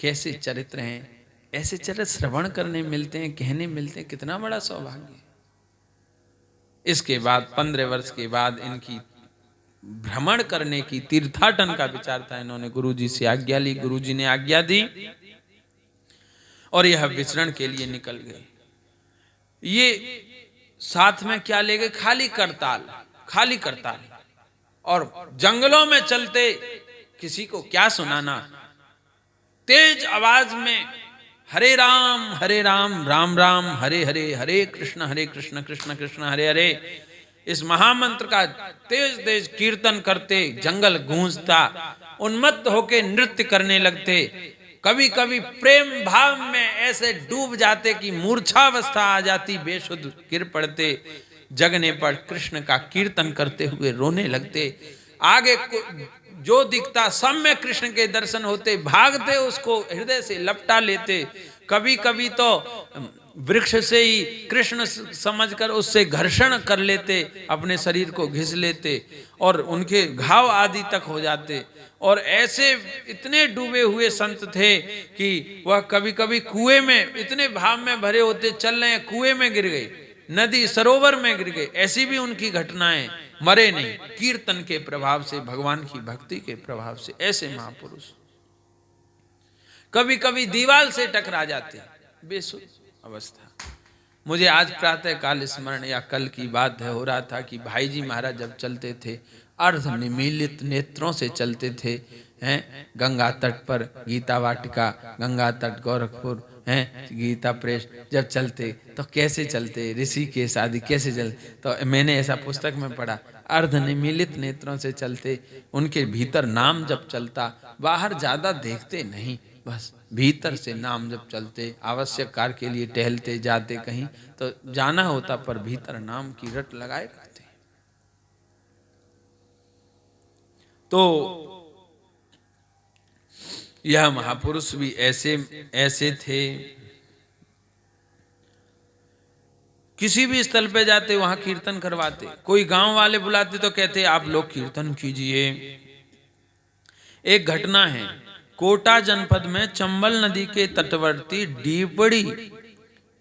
कैसे चरित्र हैं, ऐसे चरित्र श्रवण करने मिलते हैं, कहने मिलते हैं, कितना बड़ा सौभाग्य। इसके बाद 15 वर्ष के बाद इनकी भ्रमण करने की, तीर्थाटन का विचार था। इन्होंने गुरु जी से आज्ञा ली, गुरु जी ने आज्ञा दी और यह विचरण के लिए निकल गए। ये साथ में क्या ले गए? खाली करताल, खाली करताल। और जंगलों में चलते किसी को क्या सुनाना, तेज आवाज में हरे राम राम राम हरे हरे, हरे कृष्ण कृष्ण कृष्ण हरे हरे, इस महामंत्र का तेज तेज कीर्तन करते जंगल गूंजता, उन्मत्त होके नृत्य करने लगते। कभी कभी प्रेम भाव में ऐसे डूब जाते कि मूर्छावस्था आ जाती, बेसुध गिर पड़ते। जगने पर कृष्ण का कीर्तन करते हुए रोने लगते। आगे जो दिखता सब में कृष्ण के दर्शन होते, भागते उसको हृदय से लपटा लेते। कभी कभी तो वृक्ष से ही कृष्ण समझकर उससे घर्षण कर लेते, अपने शरीर को घिस लेते और उनके घाव आदि तक हो जाते। और ऐसे इतने डूबे हुए संत थे कि वह कभी कभी कुएं में, इतने भाव में भरे होते, चल रहे हैं, कुएं में गिर गए, नदी सरोवर में गिर गए। ऐसी भी उनकी घटनाएं, मरे नहीं, कीर्तन के प्रभाव से, भगवान की भक्ति के प्रभाव से। ऐसे महापुरुष कभी कभी दीवार से टकरा जाते, बेसुध अवस्था। मुझे आज प्रातः काल स्मरण, या कल की बात है, हो रहा था कि भाई जी महाराज जब चलते थे, अर्ध निमीलित नेत्रों से चलते थे, हैं, गंगा तट पर, गीता वाटिका, गंगा तट गोरखपुर, हैं, गीता प्रेस, जब चलते तो कैसे चलते, ऋषि के शादी कैसे चलते। तो मैंने ऐसा पुस्तक में पढ़ा, अर्ध निमीलित नेत्रों से चलते, उनके भीतर नाम जब चलता, बाहर ज्यादा देखते नहीं, बस भीतर से नाम जब चलते। आवश्यक कार्य के लिए टहलते जाते, कहीं तो जाना होता, पर भीतर नाम की रट लगाए रखते। तो यह महापुरुष भी ऐसे थे। किसी भी स्थल पे जाते वहां कीर्तन करवाते। कोई गांव वाले बुलाते तो कहते आप लोग कीर्तन कीजिए। एक घटना है, कोटा जनपद में चंबल नदी के तटवर्ती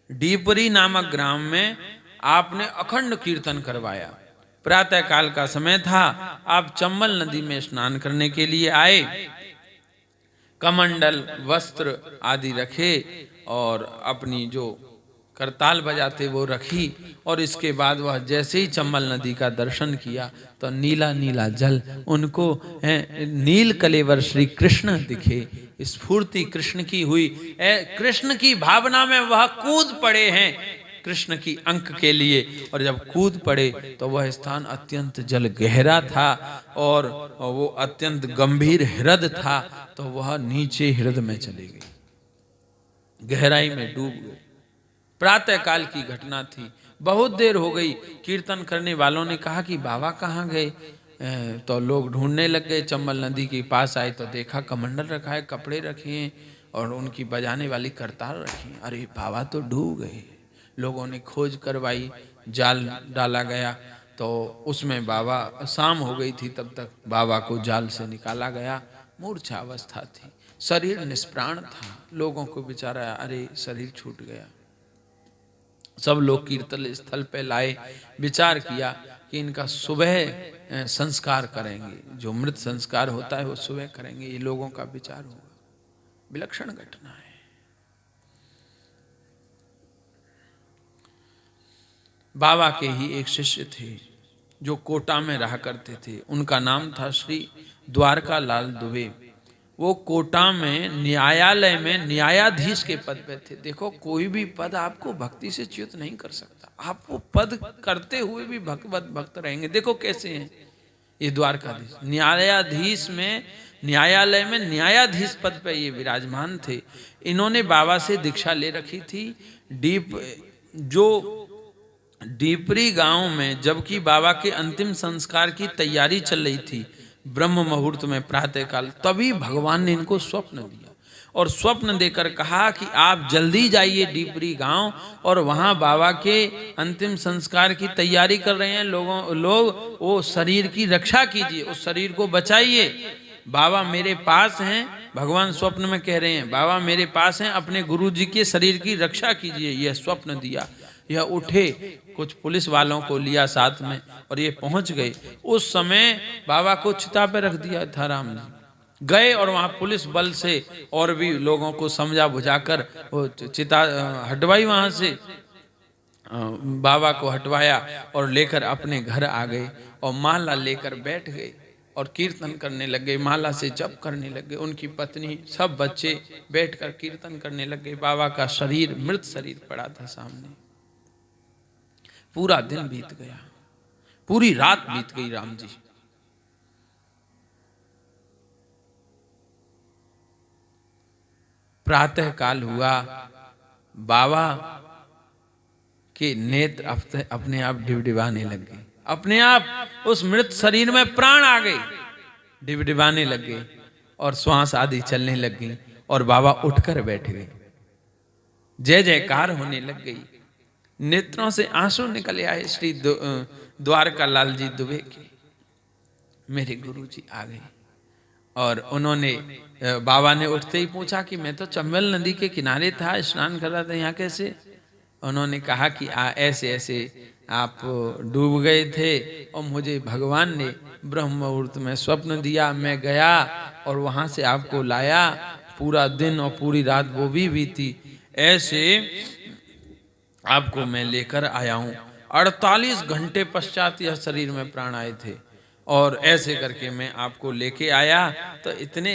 डीपरी नामक ग्राम में आपने अखंड कीर्तन करवाया। प्रातः काल का समय था, आप चंबल नदी में स्नान करने के लिए आए, कमंडल वस्त्र आदि रखे और अपनी जो करताल बजाते वो रखी। और इसके बाद वह जैसे ही चंबल नदी का दर्शन किया तो नीला नीला जल उनको नील कलेवर श्री कृष्ण दिखे। स्फूर्ति कृष्ण की हुई, कृष्ण की भावना में वह कूद पड़े हैं कृष्ण की अंक के लिए। और जब कूद पड़े तो वह स्थान अत्यंत जल गहरा था और वो अत्यंत गंभीर हृदय था, तो वह नीचे हृदय में चले गए, गहराई में डूब गए। प्रातः काल की घटना थी, बहुत देर हो गई। कीर्तन करने वालों ने कहा कि बाबा कहाँ गए, तो लोग ढूंढने लग गए। चंबल नदी के पास आए तो देखा कमंडल रखा है, कपड़े रखे हैं और उनकी बजाने वाली करताल रखी है। अरे बाबा तो डूब गए। लोगों ने खोज करवाई, जाल डाला गया तो उसमें बाबा, शाम हो गई थी तब तक, बाबा को जाल से निकाला गया। मूर्छा अवस्था थी, शरीर निष्प्राण था। लोगों को बेचारा, अरे शरीर छूट गया। सब लोग कीर्तन स्थल पे लाए, विचार किया कि इनका सुबह संस्कार करेंगे, जो मृत संस्कार होता है वो सुबह करेंगे। ये लोगों का विचार हुआ। विलक्षण घटना है। बाबा के ही एक शिष्य थे जो कोटा में रहा करते थे, उनका नाम था श्री द्वारका लाल दुबे। वो कोटा में न्यायालय में न्यायाधीश के पद पे थे। देखो, कोई भी पद आपको भक्ति से च्युत नहीं कर सकता। आप वो पद करते हुए भी भगवत भक्त रहेंगे। देखो कैसे हैं ये द्वारकाधीश, न्यायाधीश में, न्यायालय में न्यायाधीश पद पे ये विराजमान थे। इन्होंने बाबा से दीक्षा ले रखी थी। डीपरी गांव में, जबकि बाबा के अंतिम संस्कार की तैयारी चल रही थी, ब्रह्म मुहूर्त में प्रातःकाल, तभी भगवान ने इनको स्वप्न दिया और स्वप्न देकर कहा कि आप जल्दी जाइए डीपरी गांव और वहां बाबा के अंतिम संस्कार की तैयारी कर रहे हैं लोग वो शरीर की रक्षा कीजिए, उस शरीर को बचाइए। बाबा मेरे पास हैं, भगवान स्वप्न में कह रहे हैं, बाबा मेरे पास हैं, अपने गुरु जी के शरीर की रक्षा कीजिए। यह स्वप्न दिया। यह उठे, कुछ पुलिस वालों को लिया साथ में और ये पहुंच गए। उस समय बाबा को चिता पे रख दिया था राम जी। गए और वहां पुलिस बल से और भी लोगों को समझा बुझाकर वो चिता हटवाई, वहां से बाबा को हटवाया और लेकर अपने घर आ गए और माला लेकर बैठ गए और कीर्तन करने लग गए। माला से जप करने लग गए। उनकी पत्नी, सब बच्चे बैठकर कीर्तन करने लग गए। बाबा का शरीर, मृत शरीर पड़ा था सामने। पूरा दिन बीत गया, पूरी रात बीत गई राम जी। प्रातः काल हुआ, बाबा के नेत्र अपने आप डिबडिबाने लग गए। अपने आप उस मृत शरीर में प्राण आ गए, डिबडिबाने लग गए और श्वास आदि चलने लग गई और बाबा उठकर बैठ गए। जय जयकार होने लग गई। नेत्रों से आंसू निकल आए श्री द्वारका लाल जी दुबे के। मेरे गुरु जी आ गए और उन्होंने, बाबा ने उठते ही पूछा कि मैं तो चंबल नदी के किनारे था, स्नान कर रहा था, यहाँ कैसे? उन्होंने कहा कि ऐसे ऐसे आप डूब गए थे और मुझे भगवान ने ब्रह्म मुहूर्त में स्वप्न दिया। मैं गया और वहां से आपको लाया। पूरा दिन और पूरी रात वो भी बीती, ऐसे आपको मैं लेकर आया हूं। 48 घंटे पश्चात यह शरीर में प्राण आए थे और ऐसे करके मैं आपको लेके आया। तो इतने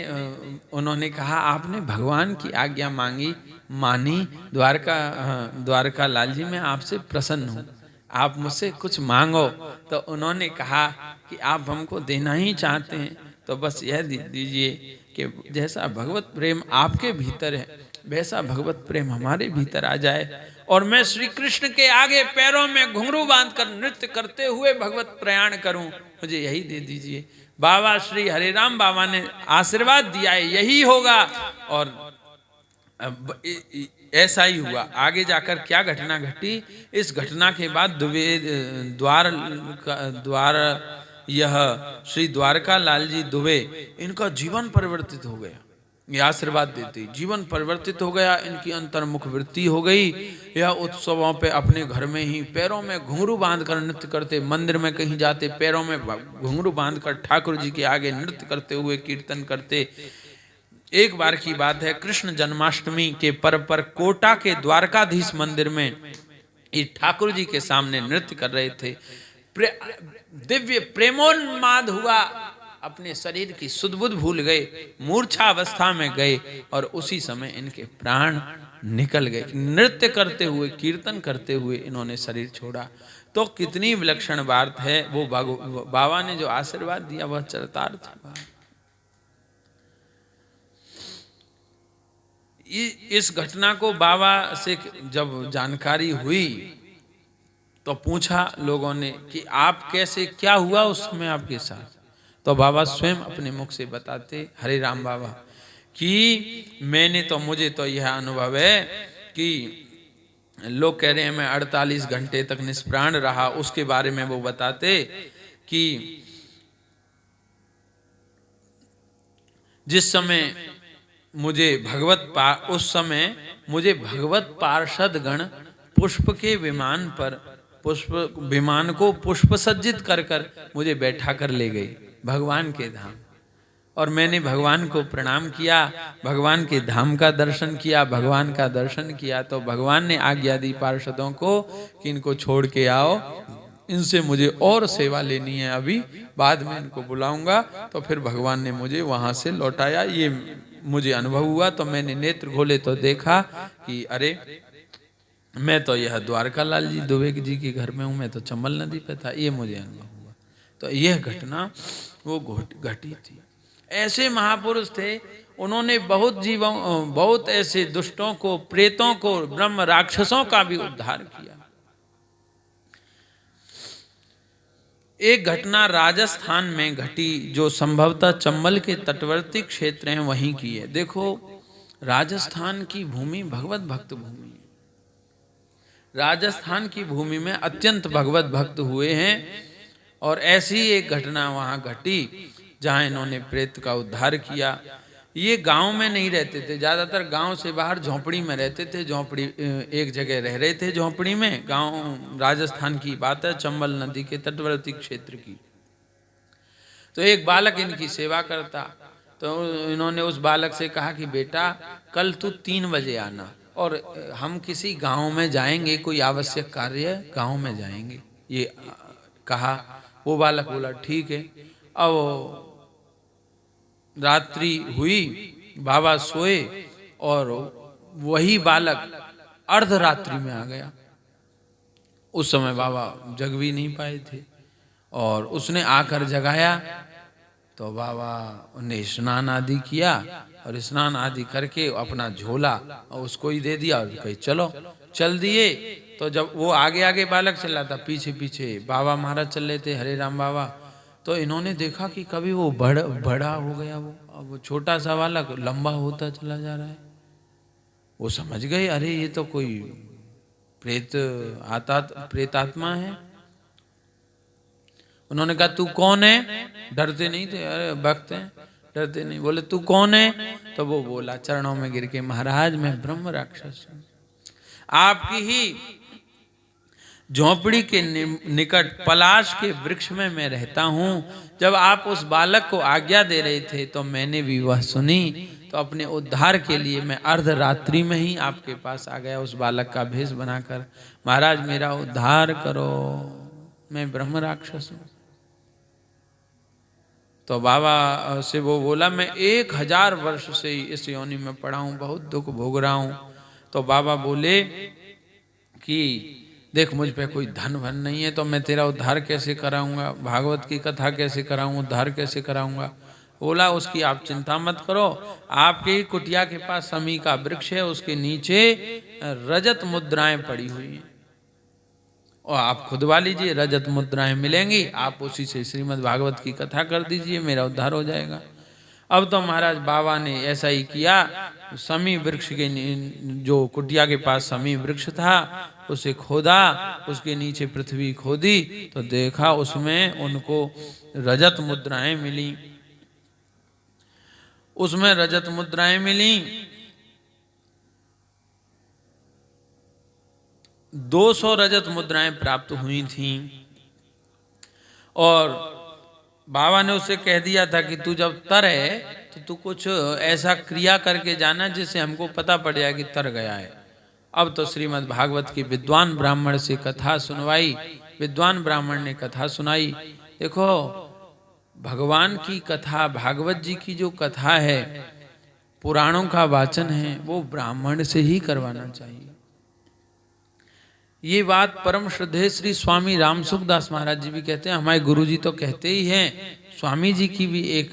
उन्होंने कहा, आपने भगवान की आज्ञा मांगी, मानी। द्वारका लाल जी, मैं आपसे प्रसन्न हूँ, आप मुझसे कुछ मांगो। तो उन्होंने कहा कि आप हमको देना ही चाहते हैं तो बस यह दीजिए कि जैसा भगवत प्रेम आपके भीतर है वैसा भगवत प्रेम हमारे भीतर आ जाए और मैं श्री कृष्ण के आगे पैरों में घुंघरू बांधकर नृत्य करते हुए भगवत प्रयाण करूं, मुझे यही दे दीजिए। बाबा श्री हरिराम बाबा ने आशीर्वाद दिया है, यही होगा। और ऐसा ही हुआ। आगे जाकर क्या घटना घटी, इस घटना के बाद द्वार यह श्री द्वारका लाल जी दुबे, इनका जीवन परिवर्तित हो गया। ये आशीर्वाद देते जीवन परिवर्तित हो गया, इनकी अंतर्मुख वृत्ति हो गई। यह उत्सवों पे अपने घर में ही पैरों में घुंघरू बांधकर नृत्य करते, मंदिर में कहीं जाते पैरों में घुंघरू बांधकर ठाकुर जी के आगे नृत्य करते हुए कीर्तन करते। एक बार की बात है, कृष्ण जन्माष्टमी के पर्व पर कोटा के द्वारकाधीश मंदिर में ये ठाकुर जी के सामने नृत्य कर रहे थे। दिव्य प्रेमोन्माद हुआ, अपने शरीर की सुध-बुध भूल गए, मूर्छा अवस्था में गए और उसी समय इनके प्राण निकल गए। नृत्य करते हुए, कीर्तन करते हुए इन्होंने शरीर छोड़ा। तो कितनी विलक्षण बात है। वो बाबा ने जो आशीर्वाद दिया वह चरितार्थ हुआ। इस घटना को बाबा से जब जानकारी हुई तो पूछा लोगों ने कि आप कैसे, क्या हुआ उस समय आपके साथ? तो बाबा स्वयं अपने मुख से बताते, हरे राम बाबा, कि मुझे तो यह अनुभव है कि लोग कह रहे हैं मैं 48 घंटे तक निष्प्राण रहा। उसके बारे में वो बताते कि जिस समय मुझे उस समय मुझे भगवत पार्षद गण पुष्प के विमान पर, पुष्प विमान को पुष्प सज्जित कर कर मुझे बैठा कर ले गई भगवान के धाम। और मैंने भगवान को प्रणाम किया, भगवान के धाम का दर्शन किया, भगवान का दर्शन किया। तो भगवान ने आज्ञा दी पार्षदों को कि इनको छोड़ के आओ, इनसे मुझे और सेवा लेनी है, अभी बाद में इनको बुलाऊंगा। तो फिर भगवान ने मुझे वहां से लौटाया। ये मुझे अनुभव हुआ। तो मैंने नेत्र खोले तो देखा कि अरे मैं तो यह द्वारका लाल जी दुबे जी के घर में हूँ, मैं तो चंबल नदी पे था। ये मुझे अनुभव हुआ। तो यह घटना वो घटी थी। ऐसे महापुरुष थे, उन्होंने बहुत ऐसे दुष्टों को, प्रेतों को, ब्रह्म राक्षसों का भी उद्धार किया। एक घटना राजस्थान में घटी जो संभवतः चंबल के तटवर्ती क्षेत्र हैं वहीं की है। देखो, राजस्थान की भूमि भगवत भक्त भूमि है। राजस्थान की भूमि में अत्यंत भगवत भक्त हुए हैं। और ऐसी एक घटना वहां घटी जहां इन्होंने प्रेत का उद्धार किया। ये गांव में नहीं रहते थे, ज्यादातर गांव से बाहर झोंपड़ी में रहते थे। झोंपड़ी एक जगह रह रहे थे झोंपड़ी में। गांव राजस्थान की बात है, चंबल नदी के तटवर्ती क्षेत्र की। तो एक बालक इनकी सेवा करता। तो इन्होंने उस बालक से कहा कि बेटा कल तू 3 बजे आना, और हम किसी गांव में जाएंगे, कोई आवश्यक कार्य है, गांव में जाएंगे। ये कहा। वो बालक बोला ठीक है। अब रात्रि हुई, बाबा सोए, और वही बालक अर्धरात्रि में आ गया। उस समय बाबा जग भी नहीं पाए थे, और उसने आकर जगाया। तो बाबा ने स्नान आदि किया, और स्नान आदि करके अपना झोला उसको ही दे दिया, और कही चलो, चल दिए। तो जब वो आगे आगे बालक चला था, पीछे पीछे बाबा महाराज चल रहे थे, हरे राम बाबा। तो इन्होंने देखा कि कभी वो बड़ा हो गया, अब वो छोटा सा बालक लंबा होता चला जा रहा है। वो समझ गए, अरे ये तो कोई प्रेतात्मा है। उन्होंने कहा तू कौन है? डरते नहीं थे, अरे भक्त हैं, डरते नहीं। बोले तू कौन है? तो वो बोला चरणों में गिर के, महाराज मैं ब्रह्म राक्षस हूं, आपकी ही झोंपड़ी के निकट पलाश के वृक्ष में मैं रहता हूं। जब आप उस बालक को आज्ञा दे रहे थे तो मैंने भी वह सुनी। तो अपने उद्धार के लिए मैं अर्धरात्रि में ही आपके पास आ गया, उस बालक का भेष बनाकर। महाराज मेरा उद्धार करो, मैं ब्रह्म राक्षस हूं। तो बाबा से वो बोला मैं 1000 वर्ष से इस योनि में पड़ा हूं, बहुत दुख भोग रहा हूं। तो बाबा बोले कि देख मुझ पे कोई धन भन नहीं है, तो मैं तेरा उद्धार कैसे कराऊंगा, भागवत की कथा कैसे कराऊंगा, उद्धार कैसे कराऊंगा। बोला उसकी आप चिंता मत करो, आपके ही कुटिया के पास समी का वृक्ष है, उसके नीचे रजत मुद्राएं पड़ी हुई हैं, और आप खुदवा लीजिए, रजत मुद्राएं मिलेंगी, आप उसी से श्रीमद् भागवत की कथा कर दीजिए, मेरा उद्धार हो जाएगा। अब तो महाराज बाबा ने ऐसा ही किया। समी वृक्ष के जो कुटिया के पास समी वृक्ष था उसे खोदा, उसके नीचे पृथ्वी खोदी, तो देखा उसमें उनको रजत मुद्राएं मिली। उसमें रजत मुद्राएं मिली, 200 रजत मुद्राएं प्राप्त हुई थीं। और बाबा ने उसे कह दिया था कि तू जब तरे तो तू कुछ ऐसा क्रिया करके जाना जिससे हमको पता पड़ जाए कि तर गया है। अब तो श्रीमद् भागवत की विद्वान ब्राह्मण से कथा सुनवाई, विद्वान ब्राह्मण ने कथा सुनाई। देखो भगवान की कथा, भागवत जी की जो कथा है, पुराणों का वाचन है, वो ब्राह्मण से ही करवाना चाहिए। ये बात परम श्रद्धेय श्री स्वामी रामसुखदास महाराज जी भी कहते हैं, हमारे गुरु जी तो कहते ही हैं। स्वामी जी की भी एक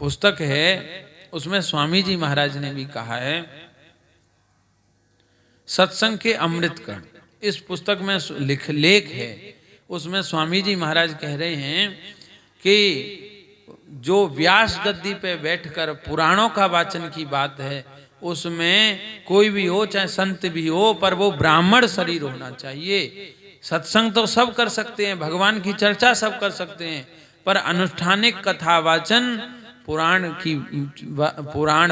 पुस्तक है, उसमें स्वामी जी महाराज ने भी कहा है, सत्संग के अमृत कण, इस पुस्तक में लेख है। उसमें स्वामी जी महाराज कह रहे हैं कि जो व्यास गद्दी पे बैठकर पुराणों का वाचन की बात है, उसमें कोई भी हो, चाहे संत भी हो, पर वो ब्राह्मण शरीर होना चाहिए। सत्संग तो सब कर सकते हैं, भगवान की चर्चा सब कर सकते हैं, पर अनुष्ठानिक कथा वाचन, पुराण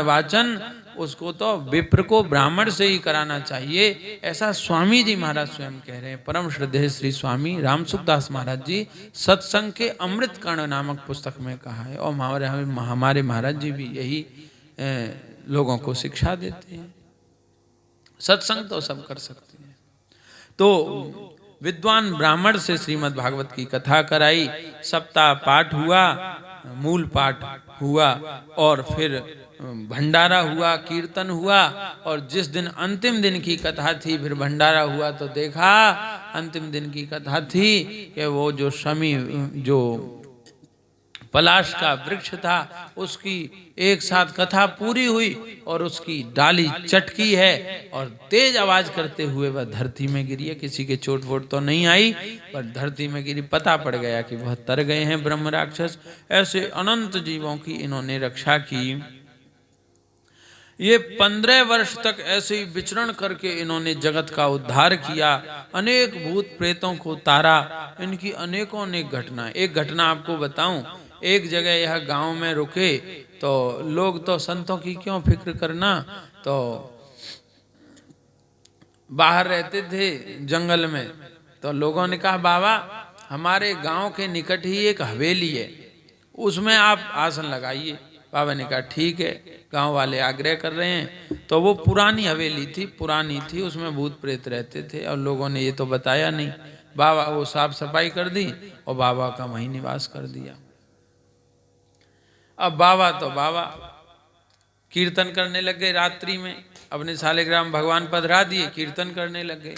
वाचन, उसको तो विप्र को ब्राह्मण से ही कराना चाहिए, ऐसा स्वामी जी महाराज स्वयं कह रहे हैं। परम श्रद्धेय श्री स्वामी रामसुखदास महाराज जी सत्संग के अमृत कर्ण नामक पुस्तक में कहा है, और हमारे महाराज जी भी यही लोगों को शिक्षा देते हैं। सत्संग तो सब कर सकते हैं। तो विद्वान ब्राह्मण से श्रीमद् भागवत की कथा कराई, सप्ताह पाठ हुआ, मूल पाठ हुआ, और फिर भंडारा हुआ, कीर्तन हुआ, और जिस दिन अंतिम दिन की कथा थी फिर भंडारा हुआ, तो देखा अंतिम दिन की कथा थी कि वो जो शमी जो पलाश का वृक्ष था उसकी एक साथ कथा पूरी हुई और उसकी डाली चटकी है और तेज आवाज करते हुए वह धरती में गिरी है। किसी के चोट वोट तो नहीं आई, पर धरती में गिरी, पता पड़ गया कि वह तर गए हैं ब्रह्म राक्षस। ऐसे अनंत जीवों की इन्होंने रक्षा की। ये 15 वर्ष तक ऐसे ही विचरण करके इन्होंने जगत का उद्धार किया, अनेक भूत प्रेतों को तारा। इनकी अनेकों अनेक घटना। एक घटना आपको बताऊं, एक जगह यह गांव में रुके तो लोग तो संतों की क्यों फिक्र करना, तो बाहर रहते थे जंगल में, तो लोगों ने कहा बाबा हमारे गांव के निकट ही एक हवेली है, उसमें आप आसन लगाइए। बाबा ने कहा ठीक है, गांव वाले आग्रह कर रहे हैं। तो वो पुरानी हवेली थी, पुरानी थी, उसमें भूत प्रेत रहते थे और लोगों ने ये तो बताया नहीं। बाबा वो साफ सफाई कर दी और बाबा का वहीं निवास कर दिया। अब बाबा तो बाबा कीर्तन करने लग गए रात्रि में, अपने सालिग्राम भगवान पधरा दिए, कीर्तन करने लग गए।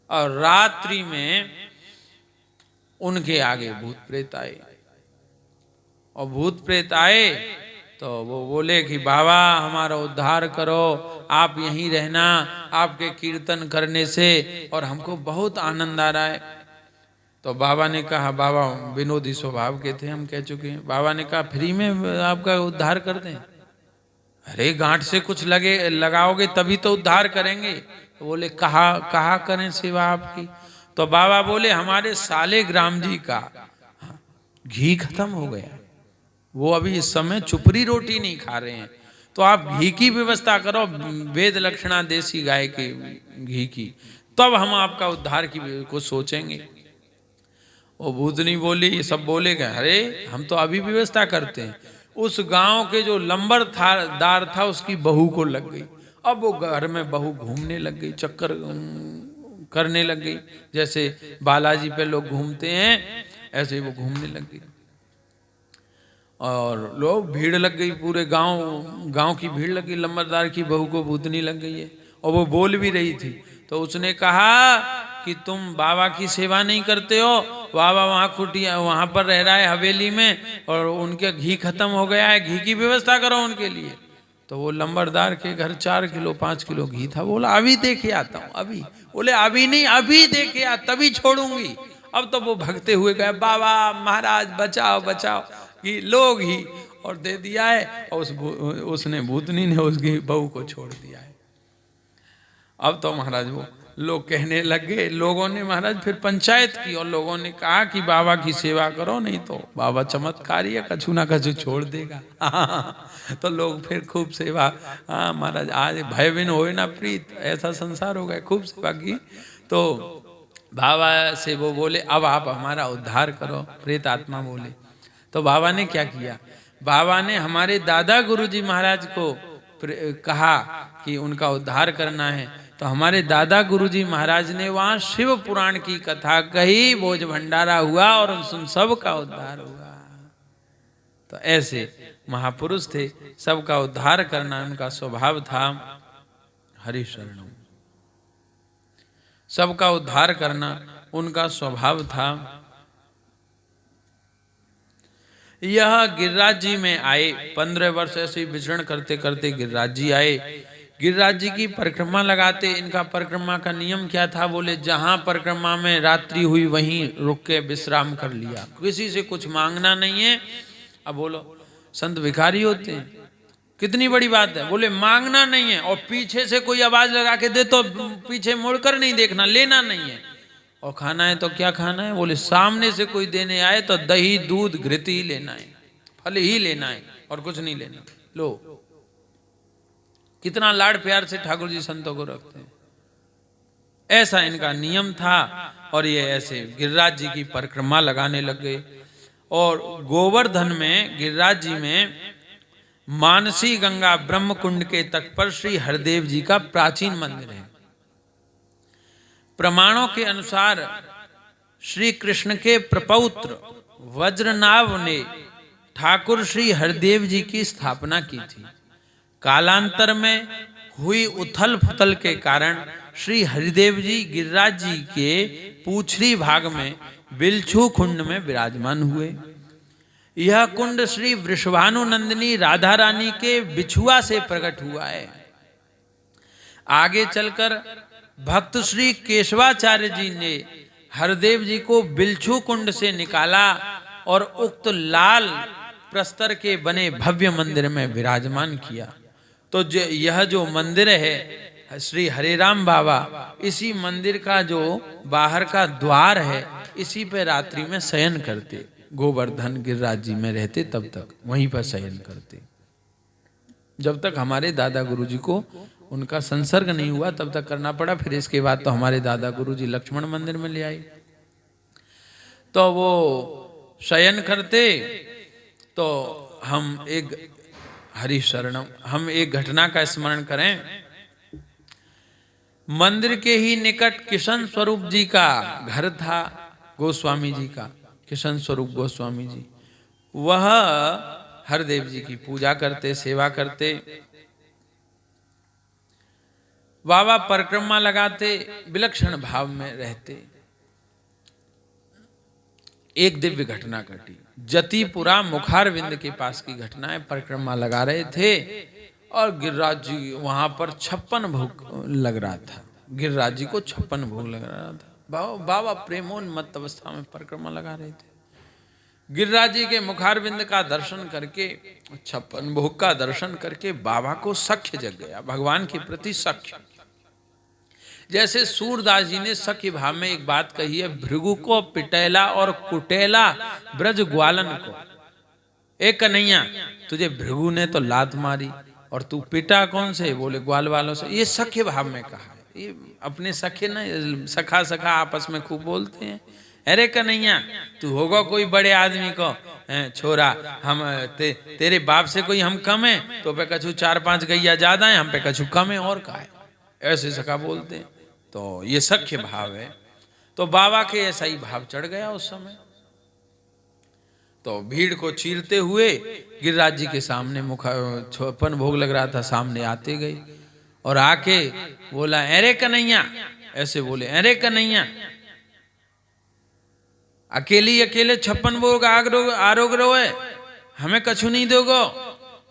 और रात्रि में उनके आगे भूत प्रेत आए, और भूत प्रेत आए तो वो बोले कि बाबा हमारा उद्धार करो, आप यहीं रहना, आपके कीर्तन करने से और हमको बहुत आनंद आ रहा है। तो बाबा ने कहा, बाबा विनोदी स्वभाव के थे, हम कह चुके हैं। बाबा ने कहा फ्री में आपका उद्धार कर दें? अरे गांठ से कुछ लगाओगे तभी तो उद्धार करेंगे। तो बोले कहा करें सेवा आपकी? तो बाबा बोले हमारे सालिग्राम जी का घी खत्म हो गया, वो अभी इस समय चुपड़ी रोटी नहीं खा रहे हैं, तो आप घी की व्यवस्था करो, वेद लक्षणा देसी गाय के घी की, तब हम आपका उद्धार की को सोचेंगे। वो भूतनी बोली, ये सब बोले गए, अरे हम तो अभी व्यवस्था करते हैं। उस गांव के जो लंबरदार था उसकी बहू को लग गई। अब वो घर में बहू घूमने लग गई, चक्कर करने लग गई, जैसे बालाजी पे लोग घूमते हैं ऐसे ही वो घूमने लग गई। और लोग भीड़ लग गई, पूरे गांव की भीड़ लग गई, लंबरदार की बहू को भूतनी लग गई है। और वो बोल भी रही थी, तो उसने कहा कि तुम बाबा की सेवा नहीं करते हो, बाबा वहाँ कुटिया वहाँ पर रह रहा है हवेली में, और उनके घी खत्म हो गया है, घी की व्यवस्था करो उनके लिए। तो वो लंबरदार के घर 4 किलो 5 किलो घी था। बोला अभी देखे आता हूँ, अभी। बोले अभी नहीं, अभी देखे आ, तभी छोड़ूंगी। अब तो वो भगते हुए गए, बाबा महाराज बचाओ बचाओ, घी लो घी, और दे दिया है। और उसने भूतनी ने उसकी बहू को छोड़ दिया है। अब तो महाराज वो लोग कहने लग गए, लोगों ने महाराज फिर पंचायत की और लोगों ने कहा कि बाबा की सेवा करो, नहीं तो बाबा चमत्कारी है, कछु ना कछु छोड़ देगा। तो लोग फिर खूब सेवा, हाँ महाराज आज भय बिन होए ना प्रीत, ऐसा संसार हो गया, खूब सेवा की। तो बाबा से वो बोले अब आप हमारा उद्धार करो, प्रेत आत्मा बोले। तो बाबा ने क्या किया, बाबा ने हमारे दादा गुरुजी महाराज को कहा कि उनका उद्धार करना है। तो हमारे दादा गुरुजी महाराज ने वहाँ शिव पुराण की कथा कही, भोज भंडारा हुआ और उन सब का उद्धार हुआ। तो ऐसे महापुरुष थे, सबका उद्धार करना उनका स्वभाव था। हरि शरणम। सबका उद्धार करना उनका स्वभाव था। यह गिरिराज जी में आए, 15 वर्ष ऐसे ही विचरण करते करते गिरिराज जी आए। गिरिराज जी की परिक्रमा लगाते। इनका परिक्रमा का नियम क्या था, बोले जहां परिक्रमा में रात्रि हुई वहीं रुक के विश्राम कर लिया, किसी से कुछ मांगना नहीं है। अब बोलो संत भिखारी होते हैं, कितनी बड़ी बात है। बोले मांगना नहीं है, और पीछे से कोई आवाज लगा के दे तो पीछे मुड़कर नहीं देखना, लेना नहीं है। और खाना है तो क्या खाना है, बोले सामने से कोई देने आए तो दही दूध घृत ही लेना है, फल ही लेना है और कुछ नहीं लेना। लो कितना लाड़ प्यार से ठाकुर जी संतों को रखते हैं। ऐसा इनका नियम था। और ये ऐसे गिरिराज जी की परिक्रमा लगाने लग गए। और गोवर्धन में, गिरिराज जी में मानसी गंगा ब्रह्म कुंड के तट पर श्री हरदेव जी का प्राचीन मंदिर है। प्रमाणों के अनुसार श्री कृष्ण के प्रपौत्र वज्रनाभ ने ठाकुर श्री हरदेव जी की स्थापना की थी। कालांतर में हुई उथल पुथल के कारण श्री हरिदेव जी गिरिराज जी के पूछरी भाग में बिलछू कुंड में विराजमान हुए। यह कुंड श्री वृषभानु नंदिनी राधा रानी के बिछुआ से प्रकट हुआ है। आगे चलकर भक्त श्री केशवाचार्य जी ने हरदेव जी को बिलछू कुंड से निकाला और उक्त लाल प्रस्तर के बने भव्य मंदिर में विराजमान किया। तो यह जो मंदिर है श्री हरिराम बाबा, इसी मंदिर का जो बाहर का द्वार है, इसी पे रात्रि में शयन करते। गोवर्धन गिरिराज जी में रहते तब तक वहीं पर शयन करते। जब तक हमारे दादा गुरुजी को उनका संसर्ग नहीं हुआ तब तक करना पड़ा। फिर इसके बाद तो हमारे दादा गुरुजी लक्ष्मण मंदिर में ले आए। तो वो शयन करते। तो हम एक हरि शरणम, हम एक घटना का स्मरण करें। मंदिर के ही निकट किशन स्वरूप जी का घर था, गोस्वामी जी का, किशन स्वरूप गोस्वामी जी। वह हरदेव जी की पूजा करते, सेवा करते। बाबा परिक्रमा लगाते, विलक्षण भाव में रहते। एक दिव्य घटना घटी। जतिपुरा मुखारविंद के पास की घटना है। परिक्रमा लगा रहे थे और गिरिराज जी वहां पर 56 भोग लग रहा था। गिरिराज जी को 56 भोग लग रहा था। बाबा प्रेमोन्मत्त अवस्था में परिक्रमा लगा रहे थे। गिरिराज जी के मुखारविंद का दर्शन करके, 56 भोग का दर्शन करके बाबा को सख्य जग गया, भगवान के प्रति सख्य। जैसे सूरदास जी ने सख्य भाव में एक बात कही है, भृगु को पिटैला और कुटेला ब्रज ग्वालन को। एक कन्हैया, तुझे भृगु ने तो लात मारी और तू पिटा कौन से? बोले ग्वाल वालों से। ये सख्य भाव में कहा है। ये अपने सखे न, सखा सखा आपस में खूब बोलते हैं। अरे कन्हैया, तू होगा कोई बड़े आदमी को छोरा, हम तेरे बाप से कोई हम कम है? तो पे कछु 4-5 गैया ज्यादा है, हम पे कछु कम है, और का है? ऐसे सखा बोलते हैं। तो ये सख्य भाव है। तो बाबा के ऐसा ही भाव चढ़ गया उस समय। तो भीड़ को चीरते हुए गिरिराज जी के सामने 56 भोग लग रहा था, सामने आते गए और आके बोला, अरे कन्हैया, ऐसे बोले, अरे कन्हैया, अकेले 56 भोग आरोग रो है, हमें कछु नहीं दोगो?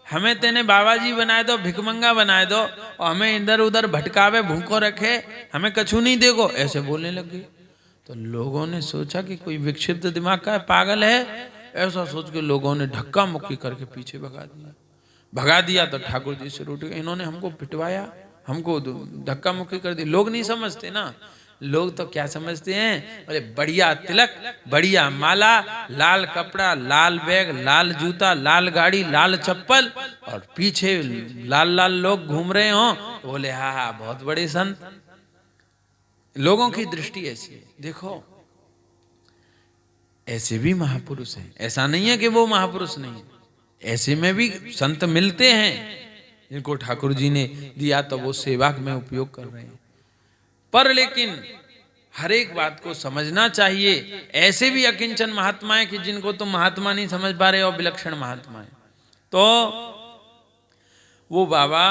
हमें तेने बाबा जी बनाए दो, भिकमंगा बनाए दो, और हमें इधर उधर भटकावे, भूखो रखे, हमें कछु नहीं देगो, ऐसे बोलने लगे। तो लोगों ने सोचा कि कोई विक्षिप्त दिमाग का पागल है। ऐसा सोच के लोगों ने धक्का मुक्की करके पीछे भगा दिया। तो ठाकुर जी से रूठ गए, इन्होंने हमको पिटवाया, हमको धक्का मुक्की कर दी। लोग नहीं समझते ना, लोग तो क्या समझते हैं, बोले बढ़िया तिलक, बढ़िया माला, लाल कपड़ा, लाल बैग, लाल जूता, लाल गाड़ी, लाल चप्पल, और पीछे लाल लाल लोग घूम रहे हो, तो बोले हाँ हाँ बहुत बड़े संत। लोगों की दृष्टि ऐसी है। देखो, ऐसे भी महापुरुष हैं, ऐसा नहीं है कि वो महापुरुष नहीं है। ऐसे में भी संत मिलते हैं जिनको ठाकुर जी ने दिया तो वो सेवा में उपयोग कर रहे हैं। पर लेकिन हर एक बात को समझना चाहिए। ऐसे भी अकिंचन महात्मा है कि जिनको तुम महात्मा नहीं समझ पा रहे हो, विलक्षण महात्मा है। तो वो बाबा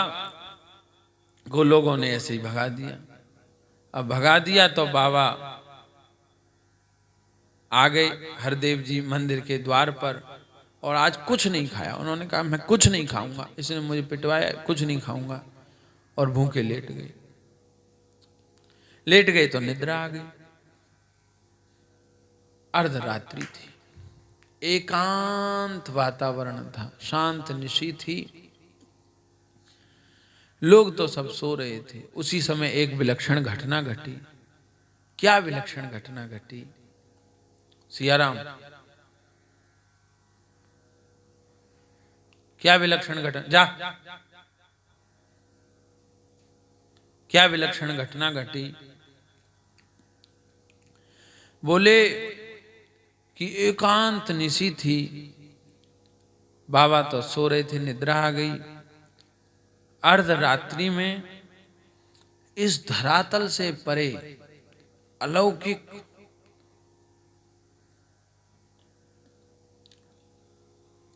को लोगों ने ऐसे ही भगा दिया। अब भगा दिया तो बाबा आ गए हरदेव जी मंदिर के द्वार पर, और आज कुछ नहीं खाया। उन्होंने कहा मैं कुछ नहीं खाऊंगा, इसने मुझे पिटवाया, कुछ नहीं खाऊंगा, और भूखे लेट गए। लेट गए तो निद्रा आ गई। अर्धरात्रि थी, एकांत वातावरण था, शांत निशी थी, लोग तो सब सो रहे थे। उसी समय एक विलक्षण घटना घटी। क्या विलक्षण घटना घटी? सियाराम, क्या विलक्षण घटना? जा, क्या विलक्षण घटना घटी? बोले कि एकांत निशी थी, बाबा तो सो रहे थे, निद्रा आ गई। अर्धरात्रि में इस धरातल से परे अलौकिक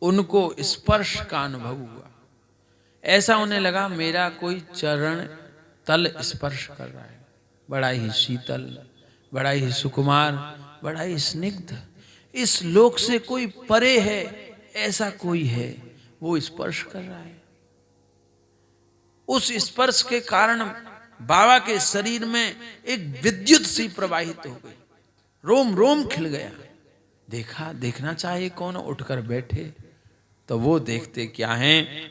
उनको स्पर्श का अनुभव हुआ। ऐसा उन्हें लगा मेरा कोई चरण तल स्पर्श कर रहा है, बड़ा ही शीतल, बड़ा ही सुकुमार, बड़ा ही स्निग्ध। इस लोक से कोई परे है, ऐसा कोई है, वो स्पर्श कर रहा है। उस स्पर्श के कारण बाबा के शरीर में एक विद्युत सी प्रवाहित हो गई, रोम रोम खिल गया। देखा, देखना चाहिए कौन, उठकर बैठे तो वो देखते क्या हैं?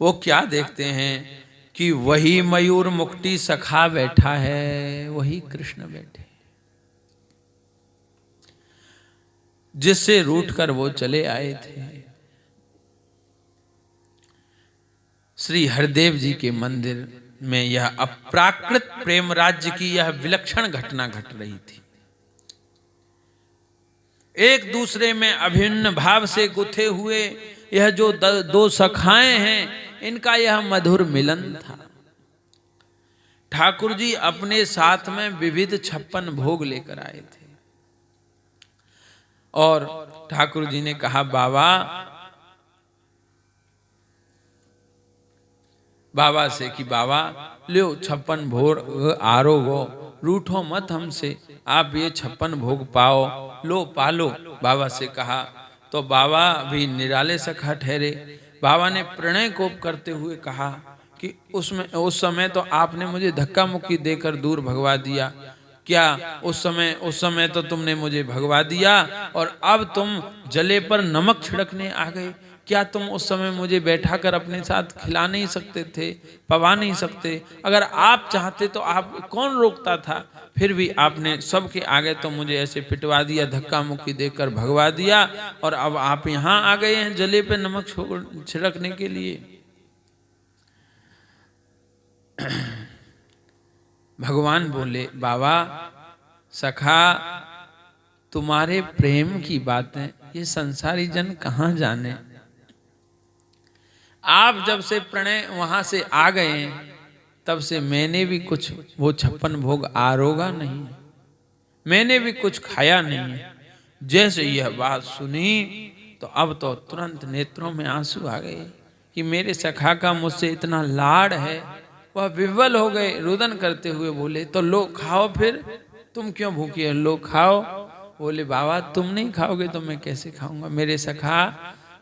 वो क्या देखते हैं कि वही मयूर मुक्ति सखा बैठा है, वही कृष्ण बैठे, जिससे रूठकर वो चले आए थे। श्री हरदेव जी के मंदिर में यह अप्राकृत प्रेम राज्य की यह विलक्षण घटना घट रही थी। एक दूसरे में अभिन्न भाव से गुथे हुए यह जो दो सखाएं हैं, इनका यह मधुर मिलन था। ठाकुर जी अपने साथ में विविध 56 भोग लेकर आए थे और ठाकुर जी ने कहा बाबा से कि बाबा लो 56 भोग आरोगो, रूठो मत हमसे, आप ये 56 भोग पाओ, लो पालो। बाबा से कहा तो बाबा भी निराले सखा ठहरे। बाबा ने प्रणय कोप करते हुए कहा कि उस समय तो आपने मुझे धक्का मुक्की देकर दूर भगवा दिया, क्या उस समय तो तुमने मुझे भगवा दिया और अब तुम जले पर नमक छिड़कने आ गए। क्या तुम उस समय मुझे बैठा कर अपने साथ खिला नहीं सकते थे, पवा नहीं सकते? अगर आप चाहते तो आप कौन रोकता था? फिर भी आपने सबके आगे तो मुझे ऐसे पिटवा दिया, धक्का मुक्की देकर भगवा दिया, और अब आप यहाँ आ गए हैं जले पे नमक छिड़कने के लिए। भगवान बोले बाबा सखा, तुम्हारे प्रेम की बातें ये संसारी जन कहाँ जाने। आप जब से प्रणय वहां से आ गए हैं तब से मैंने भी कुछ वो 56 भोग आरोगा नहीं, मैंने भी कुछ खाया नहीं। जैसे यह बात सुनी तो अब तो तुरंत नेत्रों में आंसू आ गए कि मेरे सखा का मुझसे इतना लाड़ है। वह विह्वल हो गए, रुदन करते हुए बोले तो लो खाओ, फिर तुम क्यों भूखी है, लो खाओ। बोले बाबा तुम नहीं खाओगे तो मैं कैसे खाऊंगा, मेरे सखा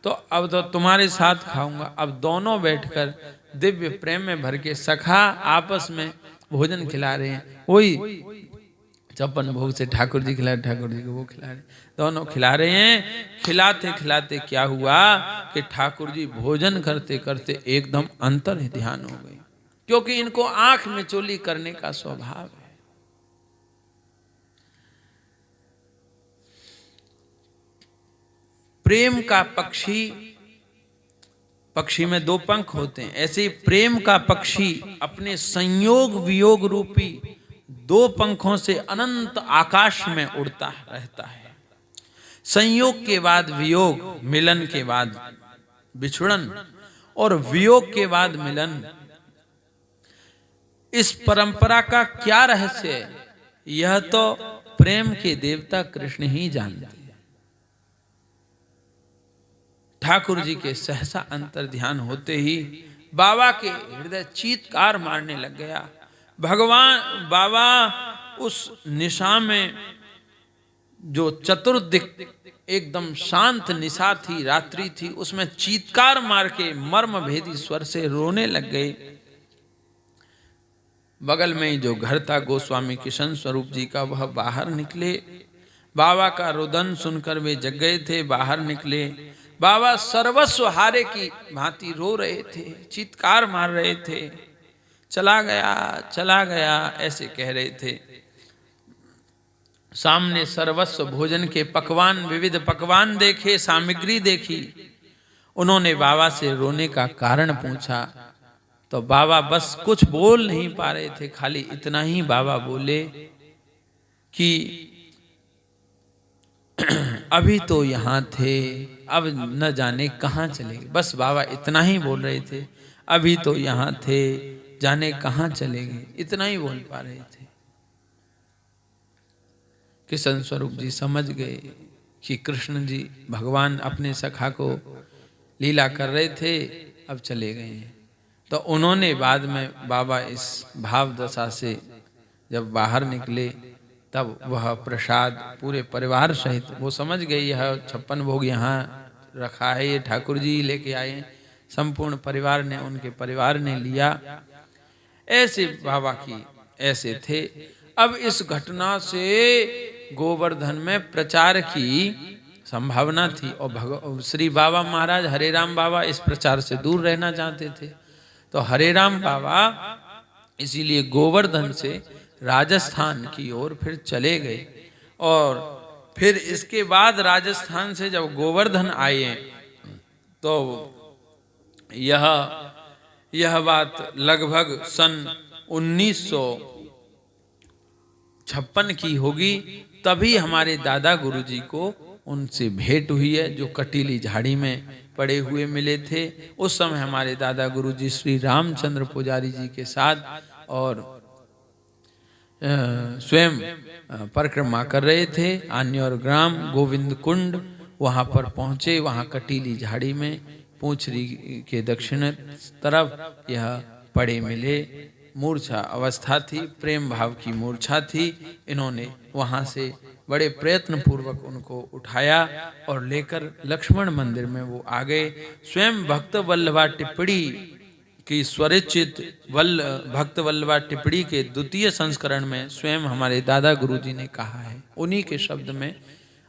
तो अब तो तुम्हारे साथ खाऊंगा। अब दोनों बैठकर दिव्य प्रेम में भर के सखा आपस में भोजन खिला रहे हैं। वही 56 भोग से ठाकुर जी खिला रहे, ठाकुर जी को वो खिला रहे, दोनों खिला रहे हैं। खिलाते खिलाते क्या हुआ कि ठाकुर जी भोजन करते करते एकदम अंतर ध्यान हो गए, क्योंकि इनको आंख में चोली करने का स्वभाव है। प्रेम का पक्षी में 2 पंख होते हैं, ऐसे प्रेम का पक्षी अपने संयोग वियोग रूपी 2 पंखों से अनंत आकाश में उड़ता रहता है। संयोग के बाद वियोग, मिलन के बाद बिछुड़न, और वियोग के बाद मिलन। इस परंपरा का क्या रहस्य है, यह तो प्रेम के देवता कृष्ण ही जानते हैं। ठाकुर जी के सहसा अंतर ध्यान होते ही बाबा के हृदय चीत्कार मारने लग गया। भगवान बाबा उस निशा में, जो चतुर्दिक एकदम शांत निशा थी, रात्रि थी, उसमें चीत्कार मार के मर्म भेदी स्वर से रोने लग गए। बगल में ही जो घर था गोस्वामी किशन स्वरूप जी का, वह बाहर निकले। बाबा का रुदन सुनकर वे जग गए थे, बाहर निकले। बाबा सर्वस्व हारे की भांति रो रहे थे, चीत्कार मार रहे थे, चला गया ऐसे कह रहे थे। सामने सर्वस्व भोजन के पकवान, विविध पकवान देखे, सामग्री देखी। उन्होंने बाबा से रोने का कारण पूछा तो बाबा बस कुछ बोल नहीं पा रहे थे, खाली इतना ही बाबा बोले कि अभी तो यहाँ थे, अब न जाने कहाँ चले गए। बस बाबा इतना ही बोल रहे थे, अभी तो यहाँ थे, जाने कहाँ चले गए, इतना ही बोल पा रहे थे। किशन स्वरूप जी समझ गए कि कृष्ण जी भगवान अपने सखा को लीला कर रहे थे, अब चले गए हैं। तो उन्होंने बाद में बाबा इस भाव दशा से जब बाहर निकले, तब वह प्रसाद पूरे परिवार सहित, वो समझ गए यह 56 भोग यहाँ रखा है, ये ठाकुर जी लेके आए हैं, संपूर्ण परिवार ने, उनके परिवार ने लिया। ऐसे बाबा की ऐसे थे। अब इस घटना से गोवर्धन में प्रचार की संभावना थी, और श्री बाबा महाराज हरे राम बाबा इस प्रचार से दूर रहना चाहते थे। तो हरे राम बाबा इसीलिए गोवर्धन से राजस्थान की ओर फिर चले गए। और फिर इसके बाद राजस्थान से जब गोवर्धन आए, तो यह बात लगभग सन 1956 की होगी। तभी हमारे दादा गुरुजी को उनसे भेंट हुई है, जो कटीली झाड़ी में पड़े हुए मिले थे। उस समय हमारे दादा गुरुजी श्री रामचंद्र पुजारी जी के साथ और स्वयं परिक्रमा कर रहे थे। आन्योर ग्राम गोविंद कुंड वहाँ पर पहुँचे। वहाँ कटीली झाड़ी में पूंछरी के दक्षिण तरफ यह पड़े मिले। मूर्छा अवस्था थी, प्रेम भाव की मूर्छा थी। इन्होंने वहाँ से बड़े प्रयत्न पूर्वक उनको उठाया और लेकर लक्ष्मण मंदिर में वो आ गए। स्वयं भक्त वल्लभा टिप्पणी की स्वरचित भक्त वल्लभा टिप्पणी के द्वितीय संस्करण में स्वयं हमारे दादा गुरुजी ने कहा है, उन्हीं के शब्द में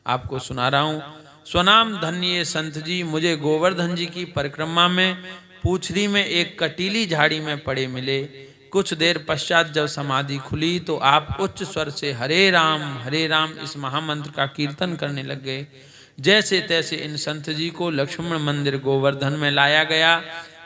आपको सुना रहा हूँ। स्वनाम धन्य संत जी, मुझे गोवर्धन जी की परिक्रमा में पूछरी में एक कटीली झाड़ी में पड़े मिले। कुछ देर पश्चात जब समाधि खुली तो आप उच्च स्वर से हरे राम इस महामंत्र का कीर्तन करने लग गए। जैसे तैसे इन संत जी को लक्ष्मण मंदिर गोवर्धन में लाया गया।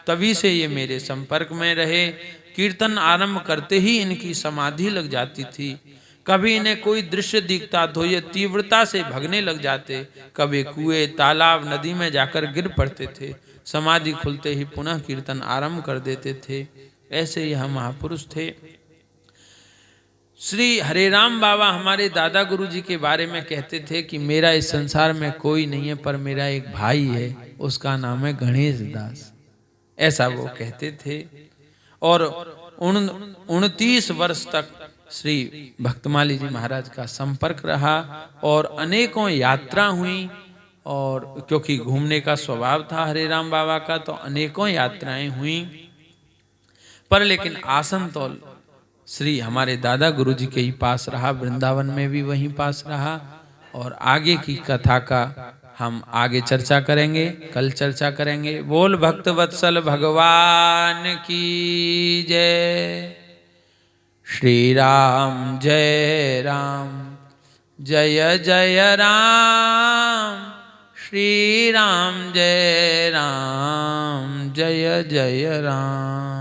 तभी से ये मेरे संपर्क में रहे। कीर्तन आरंभ करते ही इनकी समाधि लग जाती थी। कभी इन्हें कोई दृश्य दिखता तो ये तीव्रता से भगने लग जाते, कभी कुएं, तालाब, नदी में जाकर गिर पड़ते थे। समाधि खुलते ही पुनः कीर्तन आरंभ कर देते थे। ऐसे यह महापुरुष थे। श्री हरे राम बाबा हमारे दादा गुरुजी के बारे में कहते थे कि मेरा इस संसार में कोई नहीं है, पर मेरा एक भाई है, उसका नाम है गणेश दास, ऐसा वो कहते थे। और 29 वर्ष तक श्री भक्तमाली जी महाराज का संपर्क रहा और अनेकों यात्रा हुई। और क्योंकि घूमने का स्वभाव था हरे राम बाबा का, तो अनेकों यात्राएं हुई। पर लेकिन आसन तौल श्री हमारे दादा गुरुजी के ही पास रहा, वृंदावन में भी वहीं पास रहा। और आगे की कथा का हम आगे चर्चा करेंगे, कल चर्चा करेंगे। बोल भक्त वत्सल भगवान की जय। श्री राम जय राम, जय जय राम। श्री राम जय राम, जय जय राम।